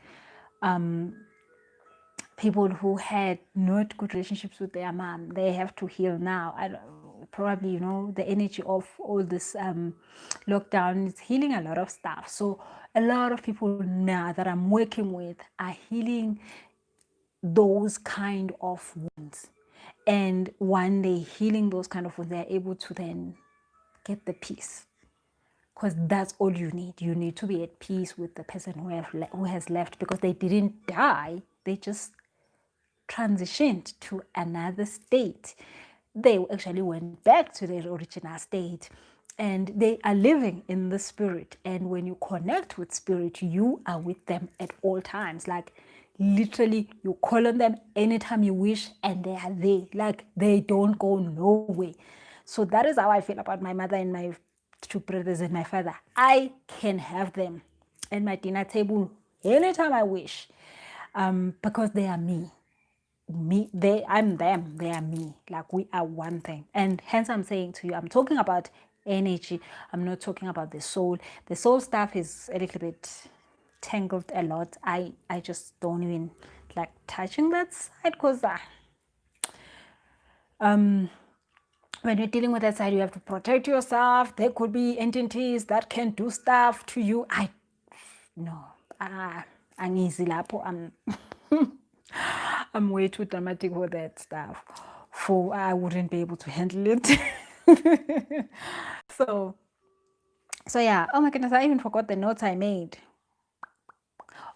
People who had not good relationships with their mom, they have to heal now. Probably, the energy of all this lockdown is healing a lot of stuff. So a lot of people now that I'm working with are healing those kind of wounds. And when they're healing those kind of wounds, they're able to then get the peace. Because that's all you need. You need to be at peace with the person who has left, because they didn't die. They just transitioned to another state. They actually went back to their original state, and they are living in the spirit. And when you connect with spirit, you are with them at all times. Like, literally, you call on them anytime you wish, and they are there. Like, they don't go nowhere. So that is how I feel about my mother and my two brothers and my father. I can have them at my dinner table anytime I wish, because they are me. I'm them, they are me. Like, we are one thing. And hence I'm saying to you, I'm talking about energy, I'm not talking about the soul. The soul stuff is a little bit tangled a lot. I just don't even like touching that side, because when you're dealing with that side, you have to protect yourself. There could be entities that can do stuff to you. Angizi lapho. I'm way too dramatic for that stuff. I wouldn't be able to handle it. so yeah. Oh my goodness, I even forgot the notes I made.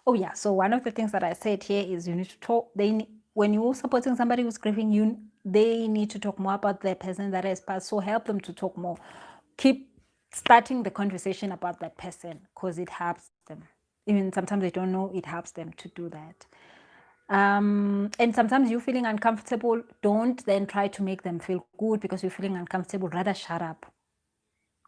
Oh yeah. So one of the things that I said here is you need to talk. When you're supporting somebody who's grieving, they need to talk more about the person that has passed. So help them to talk more. Keep starting the conversation about that person because it helps them. Even sometimes they don't know, it helps them to do that. And sometimes you're feeling uncomfortable. Don't then try to make them feel good because you're feeling uncomfortable. Rather shut up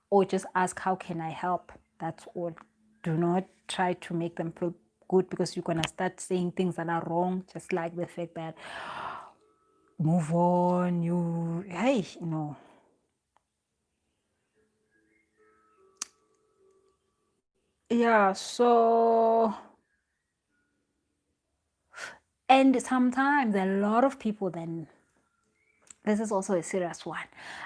or just ask, how can I help? That's all. Do not try to make them feel good because you're going to start saying things that are wrong, just like the fact that move on, no. Yeah, so, and sometimes a lot of people then, this is also a serious one.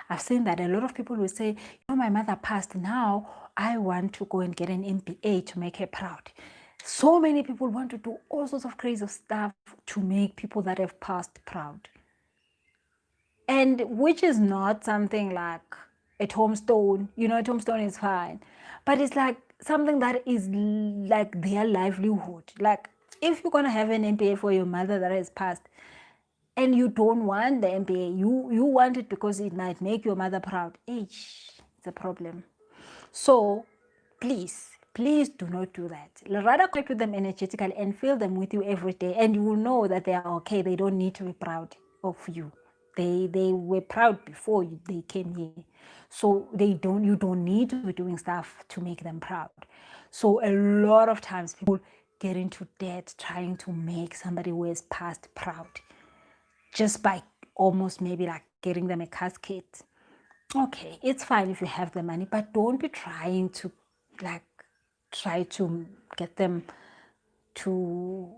I've seen that a lot of people will say, my mother passed, now I want to go and get an MBA to make her proud. So many people want to do all sorts of crazy stuff to make people that have passed proud. And which is not something like a tombstone. A tombstone is fine. But it's like something that is like their livelihood. Like if you're going to have an MBA for your mother that has passed, and you don't want the MBA, you want it because it might make your mother proud. It's a problem. So please do not do that. Rather connect with them energetically and feel them with you every day, and you will know that they are okay. They don't need to be proud of you. They were proud before they came here, so you don't need to be doing stuff to make them proud. So a lot of times people get into debt trying to make somebody who has passed proud, just by almost maybe like getting them a casket. Okay, it's fine if you have the money, but don't be trying to try to get them to,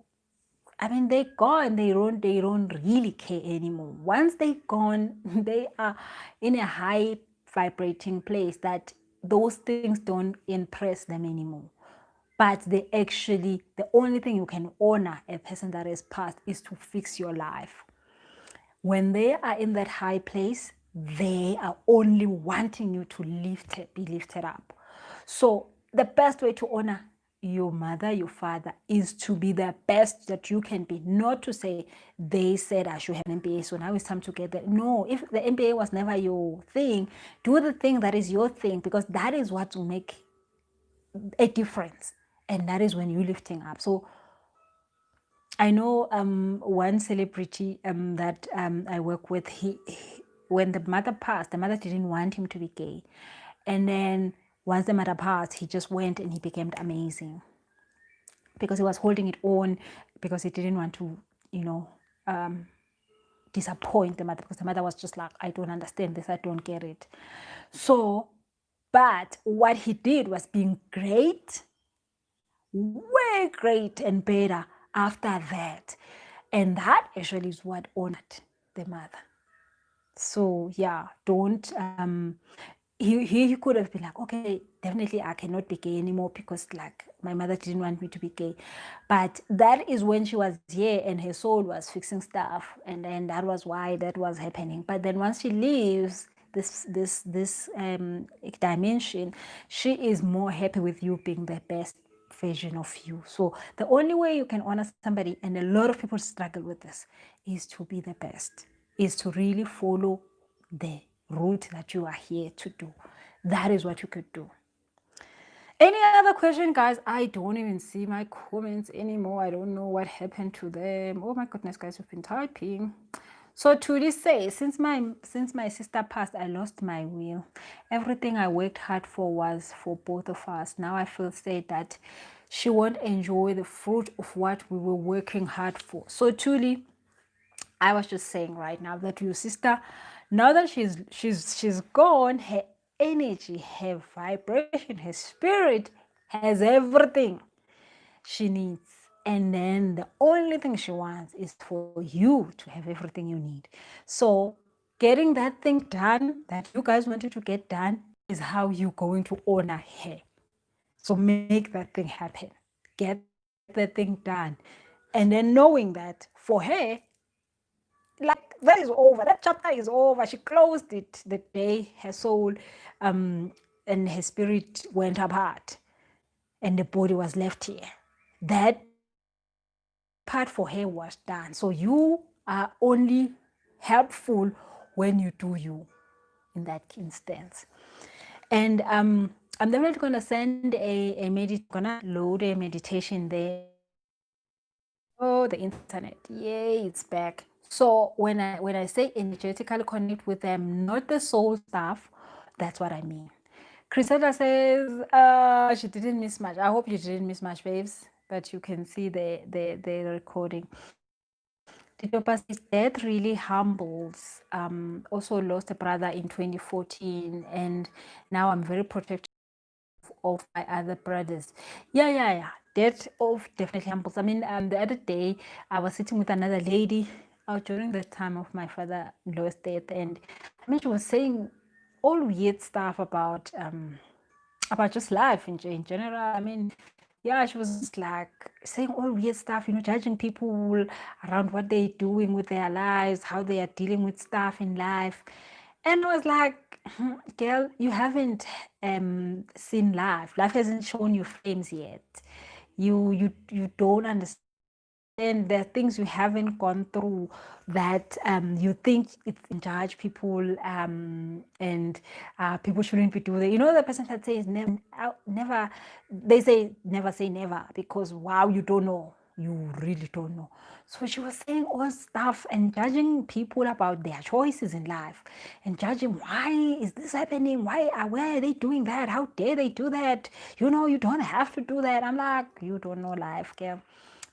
they're gone. They don't really care anymore. Once they're gone, they are in a high vibrating place that those things don't impress them anymore. But the only thing you can honor a person that has passed is to fix your life. When they are in that high place, they are only wanting you to be lifted up. So the best way to honor your mother, your father, is to be the best that you can be. Not to say, they said I should have an MBA, so now it's time to get that. No, if the MBA was never your thing, do the thing that is your thing, because that is what will make a difference. And that is when you're lifting up. So I know one celebrity that I work with, when the mother passed, the mother didn't want him to be gay. And then once the mother passed, he just went and he became amazing. Because he was holding it on, because he didn't want to, disappoint the mother, because the mother was just like, I don't understand this, I don't get it. So, but what he did was being great, way great and better after that. And that actually is what honored the mother. So yeah, don't he could have been like, okay, definitely I cannot be gay anymore because like my mother didn't want me to be gay. But that is when she was here and her soul was fixing stuff, and then that was why that was happening. But then once she leaves this dimension, she is more happy with you being the best version of you. So the only way you can honor somebody, and a lot of people struggle with this, is to be the best, is to really follow the route that you are here to do. That is what you could do. Any other question, guys? I don't even see my comments anymore. I don't know what happened to them. Oh my goodness, guys, you've been typing. So Trudy says, since my sister passed, I lost my will. Everything I worked hard for was for both of us. Now I feel sad that she won't enjoy the fruit of what we were working hard for. So Trudy, I was just saying right now that your sister, now that she's gone, her energy, her vibration, her spirit has everything she needs. And then the only thing she wants is for you to have everything you need. So getting that thing done that you guys wanted to get done is how you're going to honor her. So make that thing happen. Get that thing done. And then knowing that for her, like that is over, that chapter is over. She closed it the day her soul and her spirit went apart and the body was left here. That part for her was done. So you are only helpful when you do you in that instance. And I'm definitely going to send a gonna load a meditation there. Oh, the internet, yay, it's back. So when I say energetically connect with them, not the soul stuff, that's what I mean. Chrisetta says she didn't miss much. I hope you didn't miss much, babes, but you can see the recording. Titopa says death really humbles. Also lost a brother in 2014, and now I'm very protective of my other brothers. Yeah. That of definitely humbles. I mean, the other day I was sitting with another lady during the time of my father-in-law's death, and I mean, she was saying all weird stuff about just life in general. I mean, yeah, she was just like saying all weird stuff, judging people around what they're doing with their lives, how they are dealing with stuff in life. And I was like, girl, you haven't seen life. Life hasn't shown you flames yet. You don't understand. And there are things you haven't gone through that you think it's in charge people and people shouldn't be doing it. The person that says never, they say never say never because wow, you don't know. You really don't know. So she was saying all stuff and judging people about their choices in life and judging why is this happening? Why are they doing that? How dare they do that? You don't have to do that. I'm like, you don't know life, girl.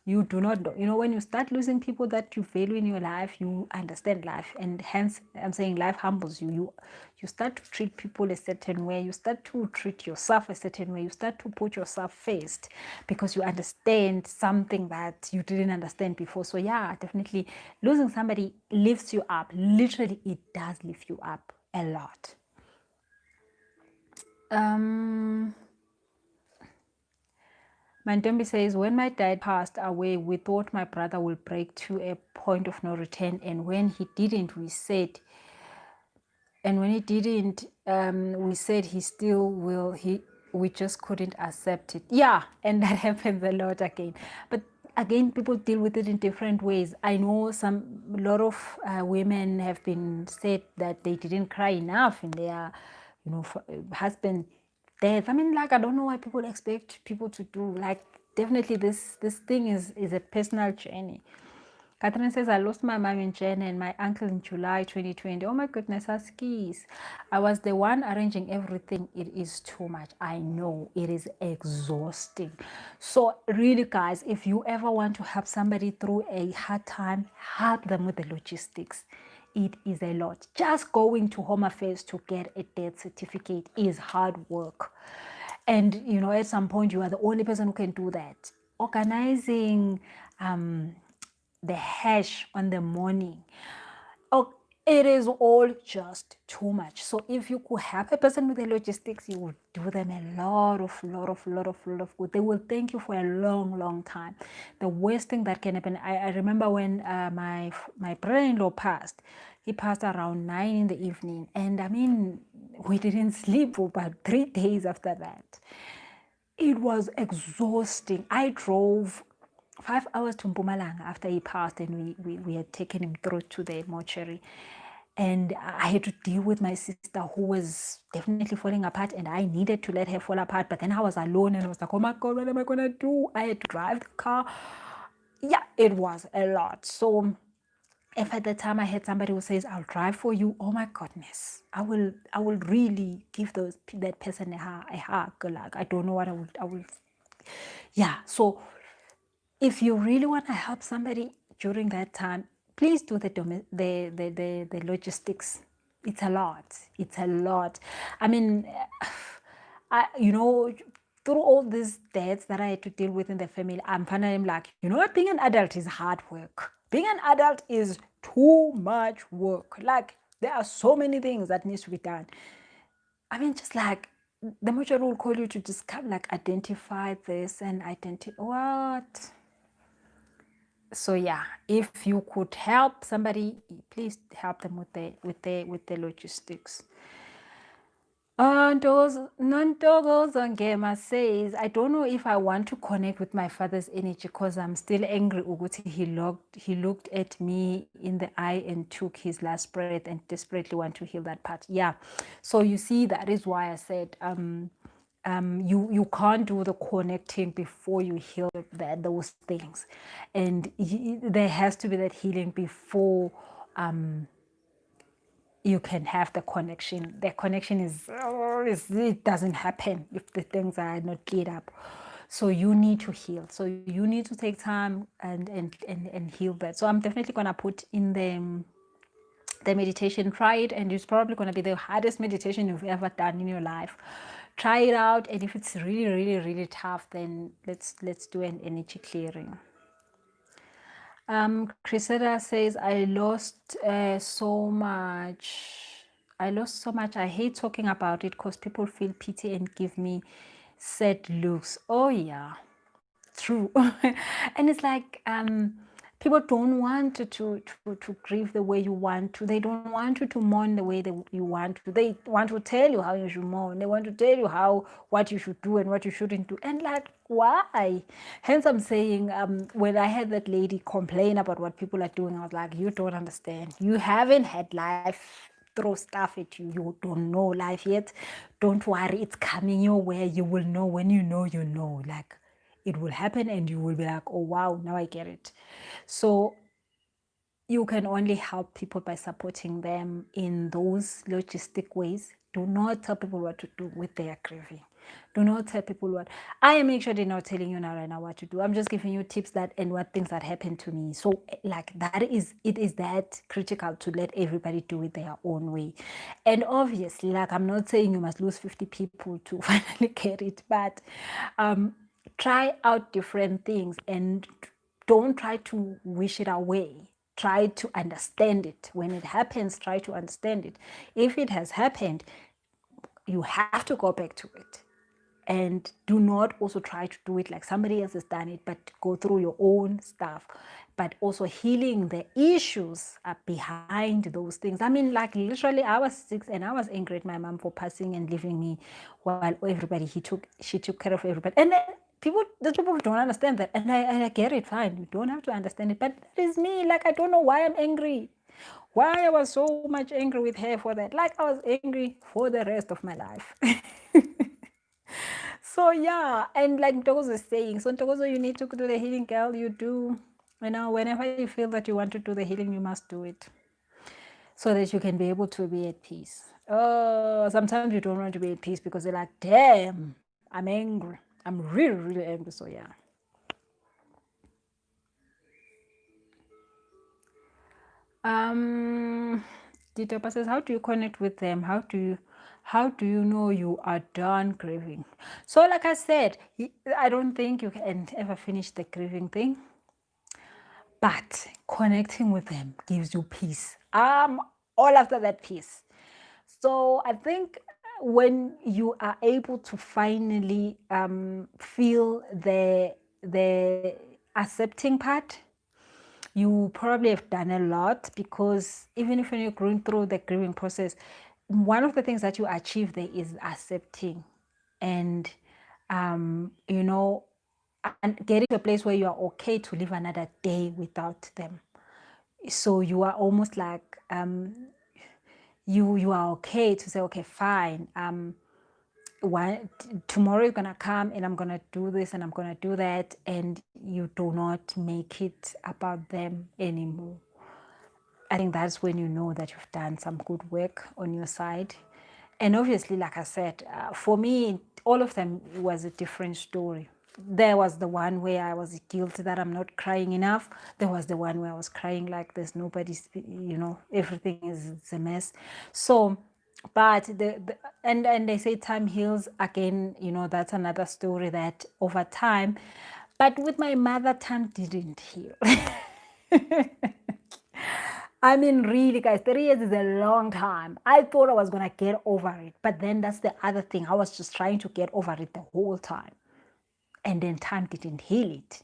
You do not know. When you start losing people that you value in your life, you understand life, and hence I'm saying life humbles you. You start to treat people a certain way. You start to treat yourself a certain way. You start to put yourself first because you understand something that you didn't understand before. So yeah, definitely losing somebody lifts you up. Literally, it does lift you up a lot. Mandombi says, when my dad passed away, we thought my brother would break to a point of no return. And when he didn't, we said we said he still will. We just couldn't accept it. Yeah, and that happens a lot again. But again, people deal with it in different ways. I know a lot of women have been said that they didn't cry enough in their, husband death. I mean, like, I don't know why people expect people to do. Like, definitely this thing is a personal journey. Catherine says, I lost my mom in January and my uncle in July 2020. Oh my goodness, Huskies. I was the one arranging everything. It is too much. I know it is exhausting. So really, guys, if you ever want to help somebody through a hard time, help them with the logistics. It is a lot. Just going to Home Affairs to get a death certificate is hard work. And, at some point, you are the only person who can do that. Organizing the hash on the morning. Oh, it is all just too much. So if you could help a person with the logistics, you will do them a lot of good. They will thank you for a long time. The worst thing that can happen, I remember when my brother-in-law passed. He passed around 9 in the evening, and I mean, we didn't sleep for about 3 days after that. It was exhausting. I drove 5 hours to Mpumalanga after he passed, and we had taken him through to the mortuary. And I had to deal with my sister who was definitely falling apart, and I needed to let her fall apart. But then I was alone, and I was like, oh my God, what am I going to do? I had to drive the car. Yeah, it was a lot. So if at the time I had somebody who says, I'll drive for you, oh my goodness, I will really give that person a hug. Like, I don't know what I will. Yeah, so if you really want to help somebody during that time, please do the logistics. It's a lot. I mean, through all these deaths that I had to deal with in the family, I'm finally like, you know what, being an adult is hard work. Being an adult is too much work. Like, there are so many things that needs to be done. I mean, just like the module will call you to just come, like, identify this and identify what. So yeah, if you could help somebody, please help them with the logistics. Nontogo Zangema says, I don't know if I want to connect with my father's energy because I'm still angry. Uguti, he looked at me in the eye and took his last breath and desperately want to heal that part. Yeah. So you see, that is why I said you can't do the connecting before you heal those things. And there has to be that healing before you can have the connection. The connection it doesn't happen if the things are not cleared up. So you need to heal. So you need to take time and heal that. So I'm definitely gonna put in the meditation. Try it, and it's probably gonna be the hardest meditation you've ever done in your life. Try it out, and if it's really, really, really tough, then let's do an energy clearing. Crisetta says, I lost so much. I hate talking about it because people feel pity and give me sad looks. Oh yeah, true. And it's like people don't want to grieve the way you want to. They don't want you to mourn the way that you want to. They want to tell you how you should mourn. They want to tell you what you should do and what you shouldn't do. And like, why? Hence I'm saying, when I had that lady complain about what people are doing, I was like, you don't understand. You haven't had life throw stuff at you. You don't know life yet. Don't worry, it's coming your way. You will know when you know, like, it will happen and you will be like, oh wow, now I get it. So you can only help people by supporting them in those logistic ways. Do not tell people what to do with their grieving. Do not tell people what. I am make sure they're not telling you now right now what to do. I'm just giving you tips that and what things that happened to me. So like it is that critical to let everybody do it their own way. And obviously, like, I'm not saying you must lose 50 people to finally get it, but try out different things and don't try to wish it away. Try to understand it. When it happens, try to understand it. If it has happened, you have to go back to it. And do not also try to do it like somebody else has done it, but go through your own stuff. But also healing the issues are behind those things. I mean, like, literally, I was 6 and I was angry at my mom for passing and leaving me while she took care of everybody. And then those people don't understand that. And I get it, fine. You don't have to understand it. But that is me. Like, I don't know why I'm angry. Why I was so much angry with her for that. Like, I was angry for the rest of my life. So yeah, and like Ntokozo is saying, so Ntokozo, you need to do the healing, girl. You do, whenever you feel that you want to do the healing, you must do it, so that you can be able to be at peace. Sometimes you don't want to be at peace because you're like, damn, I'm angry. I'm really, really angry. So yeah. Ditopa says, how do you connect with them? How do you know you are done grieving? So like I said, I don't think you can ever finish the grieving thing, but connecting with them gives you peace. All after that peace. So I think when you are able to finally feel the accepting part, you probably have done a lot, because even if you're going through the grieving process, one of the things that you achieve there is accepting and and getting to a place where you are okay to live another day without them. So you are almost like you are okay to say, okay, fine, tomorrow you're gonna come and I'm gonna do this and I'm gonna do that, and you do not make it about them anymore. I think that's when you know that you've done some good work on your side. And obviously, like I said, for me, all of them was a different story. There was the one where I was guilty that I'm not crying enough. There was the one where I was crying like there's nobody, everything is a mess. So, but and they say time heals. Again, that's another story that over time. But with my mother, time didn't heal. I mean, really, guys, 3 years is a long time. I thought I was going to get over it. But then that's the other thing. I was just trying to get over it the whole time. And then time didn't heal it.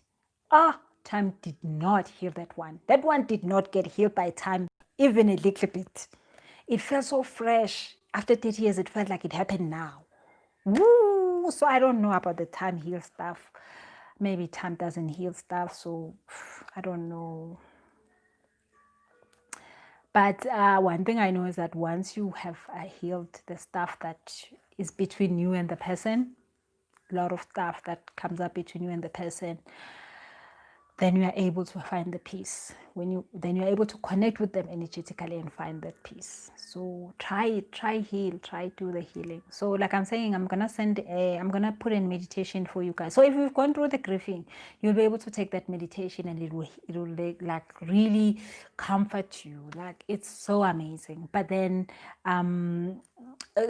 Time did not heal that one. That one did not get healed by time, even a little bit. It felt so fresh. After 30 years, it felt like it happened now. Woo! So I don't know about the time heal stuff. Maybe time doesn't heal stuff. So I don't know. But one thing I know is that once you have healed the stuff that is between you and the person, a lot of stuff that comes up between you and the person, then you are able to find the peace. Then you're able to connect with them energetically and find that peace. So try it, try heal, try do the healing. So like I'm saying, I'm gonna put in meditation for you guys. So if you've gone through the grieving, you'll be able to take that meditation and it will like really comfort you. Like it's so amazing. But then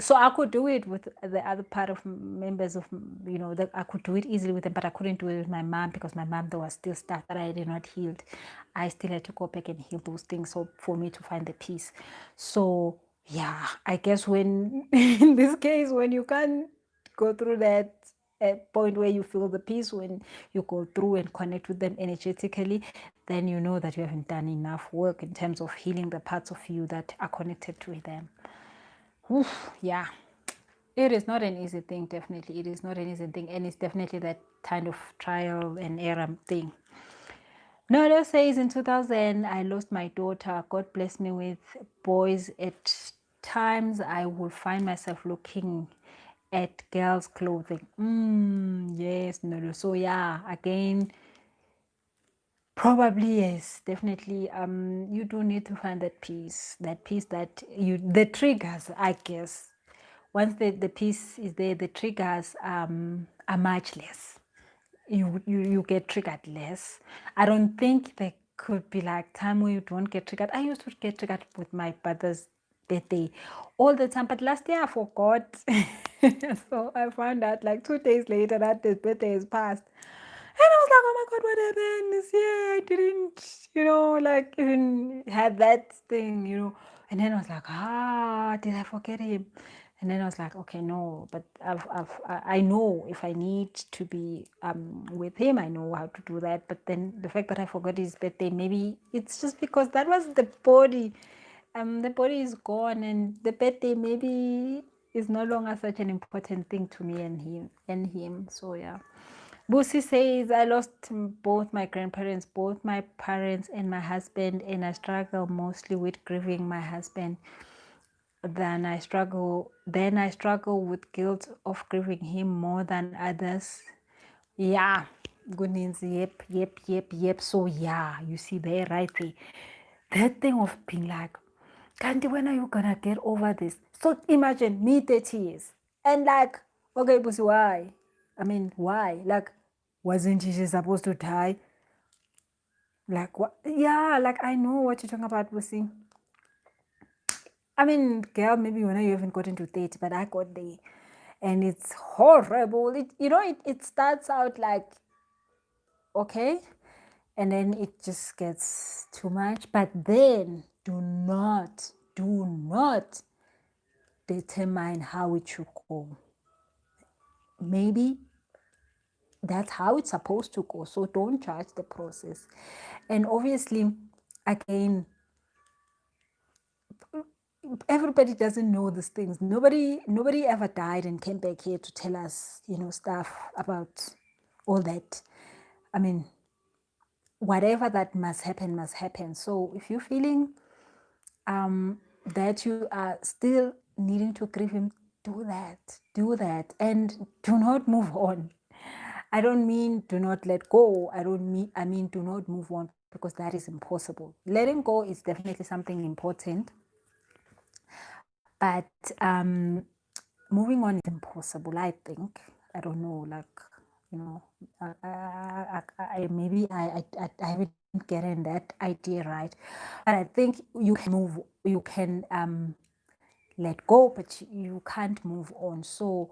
so I could do it with the other part of members of, that I could do it easily with them, but I couldn't do it with my mom because my mom, there was still stuff that I did not healed. I still had to go back and heal those things so for me to find the peace. So yeah, I guess when in this case, when you can't go through that point where you feel the peace, when you go through and connect with them energetically, then you know that you haven't done enough work in terms of healing the parts of you that are connected to them. Oof, yeah, it is not an easy thing. Definitely, it is not an easy thing, and it's definitely that kind of trial and error thing. Noda says in 2000, I lost my daughter. God bless me with boys. At times, I would find myself looking at girls' clothing. Yes, Noda. So yeah, again, probably yes, definitely. You do need to find that peace that the triggers, I guess. Once the peace is there, the triggers are much less. You get triggered less. I don't think there could be like time where you don't get triggered. I used to get triggered with my brother's birthday all the time, but last year I forgot. So I found out like 2 days later that his birthday is passed. And I was like, oh my God, what happened this year? I didn't, like even had that thing. And then I was like, did I forget him? And then I was like, okay, no, but I know if I need to be with him, I know how to do that. But then the fact that I forgot his birthday, maybe it's just because that was the body. The body is gone, and the birthday maybe is no longer such an important thing to me and him. So yeah. Busi says, I lost both my grandparents, both my parents and my husband, and I struggle mostly with grieving my husband. Then I struggle with guilt of grieving him more than others. Yeah, good news. Yep. So yeah, you see there, right there. That thing of being like, Kanti, when are you gonna get over this? So imagine me 30 years. And like, okay, Busi, why? I mean, why? Like, wasn't she supposed to die? Like, what? Yeah, like, I know what you're talking about, Busi. I mean, girl, maybe you haven't gotten to 30, but I got there. And it's horrible. It starts out like, okay, and then it just gets too much. But then do not determine how it should go. Maybe that's how it's supposed to go. So don't judge the process. And obviously, again, everybody doesn't know these things. Nobody ever died and came back here to tell us, stuff about all that. I mean, whatever that must happen. So if you're feeling that you are still needing to grieve him, do that, and do not move on. I don't mean do not let go. I mean do not move on, because that is impossible. Letting go is definitely something important, but moving on is impossible, I think. I don't know, like, maybe I haven't gotten that idea right, but I think you can let go, but you can't move on. So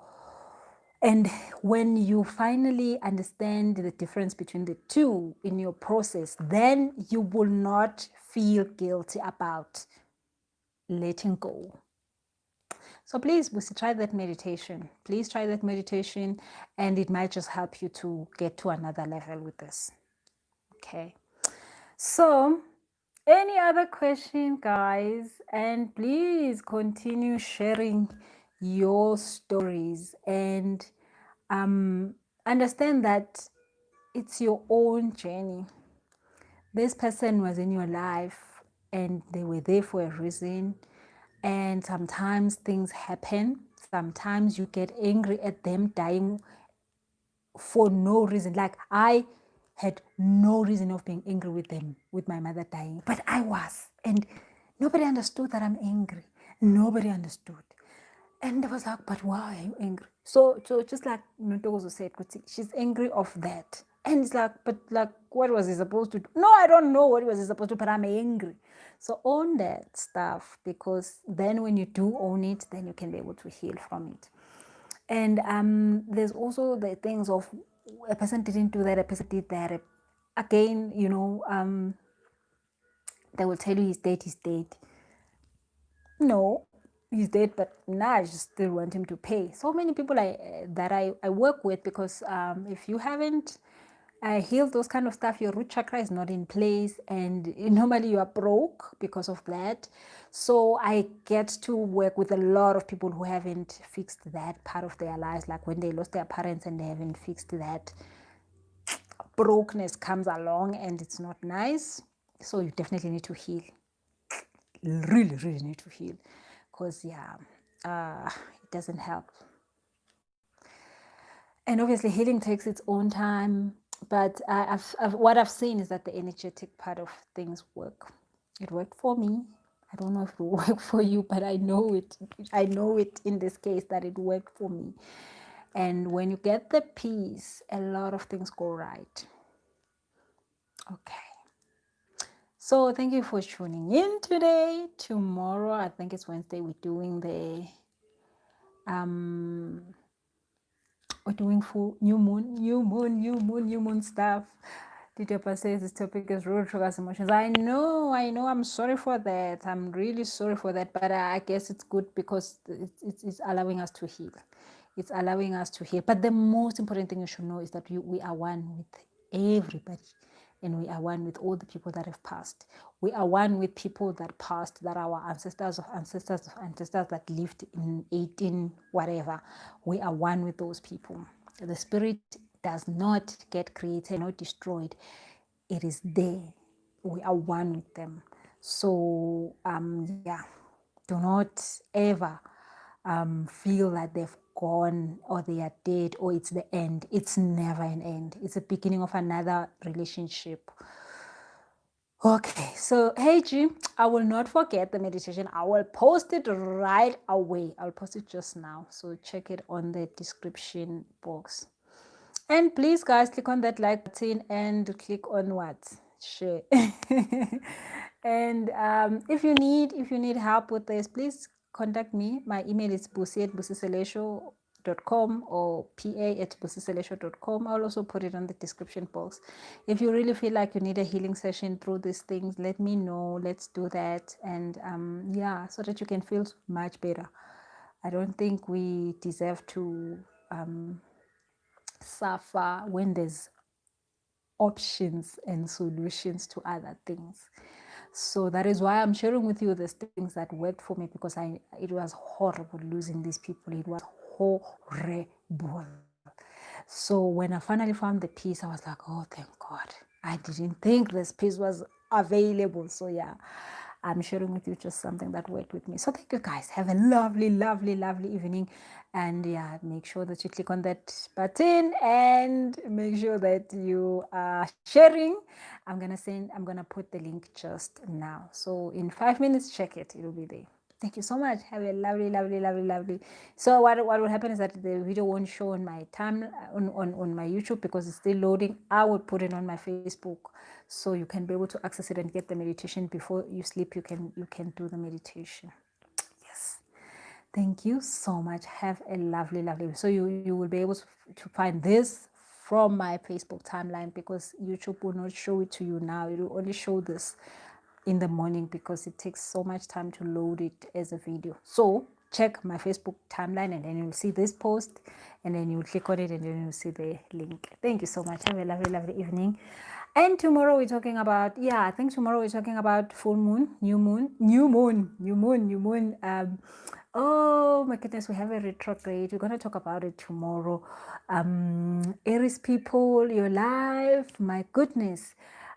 And when you finally understand the difference between the two in your process, then you will not feel guilty about letting go. So please, Busi, try that meditation. Please try that meditation, and it might just help you to get to another level with this. Okay. So, any other question, guys? And please continue sharing your stories and understand that it's your own journey. This person was in your life and they were there for a reason. And sometimes things happen. Sometimes you get angry at them dying for no reason. Like I had no reason of being angry with them, with my mother dying, but I was. And nobody understood that I'm angry. Nobody understood. And I was like, but why are you angry? So just like Ntokozo said, she's angry of that. And it's like, but like, what was he supposed to do? No, I don't know what was he supposed to do, but I'm angry. So own that stuff, because then when you do own it, then you can be able to heal from it. And there's also the things of a person didn't do that, a person did that. Again, they will tell you he's dead. No, he's dead, but now I just still want him to pay. So many people I work with, because if you haven't healed those kind of stuff, your root chakra is not in place, and normally you are broke because of that. So I get to work with a lot of people who haven't fixed that part of their lives, like when they lost their parents and they haven't fixed that, brokenness comes along and it's not nice. So you definitely need to heal. Really need to heal, because it doesn't help. And obviously healing takes its own time, but what I've seen is that the energetic part of things work. It worked for me. I don't know if it will work for you, but I know it in this case that it worked for me. And when you get the peace, a lot of things go right. Okay. So thank you for tuning in today. Tomorrow, I think it's Wednesday, we're doing full new moon stuff. Did says this topic is root triggers emotions. I know, I'm sorry for that. I'm really sorry for that, but I guess it's good because it's allowing us to heal. It's allowing us to heal. But the most important thing you should know is that we are one with everybody. And we are one with all the people that have passed. We are one with people that passed, that are our ancestors of ancestors of ancestors that lived in 18 whatever. We are one with those people. The spirit does not get created, not destroyed. It is there. We are one with them. So do not ever feel like they've gone or they are dead or it's the end. It's never an end. It's the beginning of another relationship. Okay, so hey G, I will not forget the meditation. I will post it right away. I'll post it just now. So check it on the description box. And please guys, click on that like button and click on what? Share. And if you need help with this, please contact me. My email is busi@busiselesho.com or pa@busiselesho.com. I'll also put it on the description box. If you really feel like you need a healing session through these things, let me know. Let's do that. And so that you can feel much better. I don't think we deserve to suffer when there's options and solutions to other things. So that is why I'm sharing with you these things that worked for me, because it was horrible losing these people. It was horrible. So when I finally found the peace, I was like, oh, thank God. I didn't think this peace was available. So I'm sharing with you just something that worked with me. So thank you guys. Have a lovely, lovely, lovely evening. And make sure that you click on that button and make sure that you are sharing. I'm gonna put the link just now. So in 5 minutes, check it. It'll be there. Thank you so much. Have a lovely, lovely, lovely, lovely. So what will happen is that the video won't show on my on my YouTube because it's still loading. I will put it on my Facebook, so you can be able to access it and get the meditation before you sleep. You can do the meditation. Yes. Thank you so much. Have a lovely, lovely. So you will be able to find this from my Facebook timeline, because YouTube will not show it to you now. It will only show this in the morning because it takes so much time to load it as a video. So check my Facebook timeline and then you'll see this post, and then you'll click on it and then you'll see the link. Thank you so much. Have a lovely, lovely evening. And tomorrow we're talking about, I think tomorrow we're talking about full moon, new moon, new moon, new moon, new moon. Oh my goodness, we have a retrograde. We're going to talk about it tomorrow. Aries people, your life, my goodness.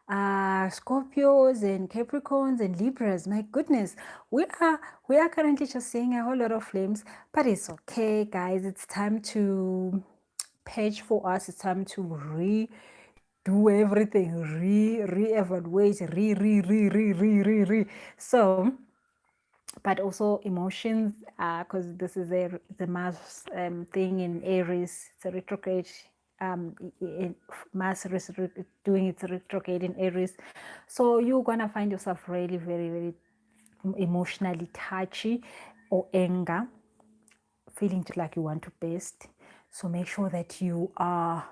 Scorpios and Capricorns and Libras, my goodness, we are currently just seeing a whole lot of flames, but it's okay, guys. It's time to page for us. It's time to do everything, re-evaluate, re. So, but also emotions, because this is the Mars thing in Aries. It's a retrograde. Mars doing its retrograde in Aries, so you're gonna find yourself really very, very emotionally touchy or anger, feeling like you want to burst. So make sure that you are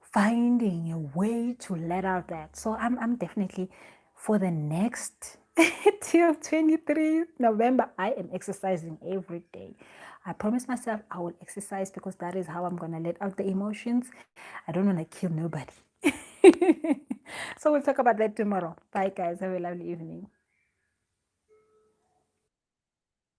finding a way to let out that. So I'm definitely, for the next till 23 November, I am exercising every day. I promise myself I will exercise because that is how I'm gonna let out the emotions. I don't want to kill nobody. So we'll talk about that tomorrow. Bye guys, have a lovely evening.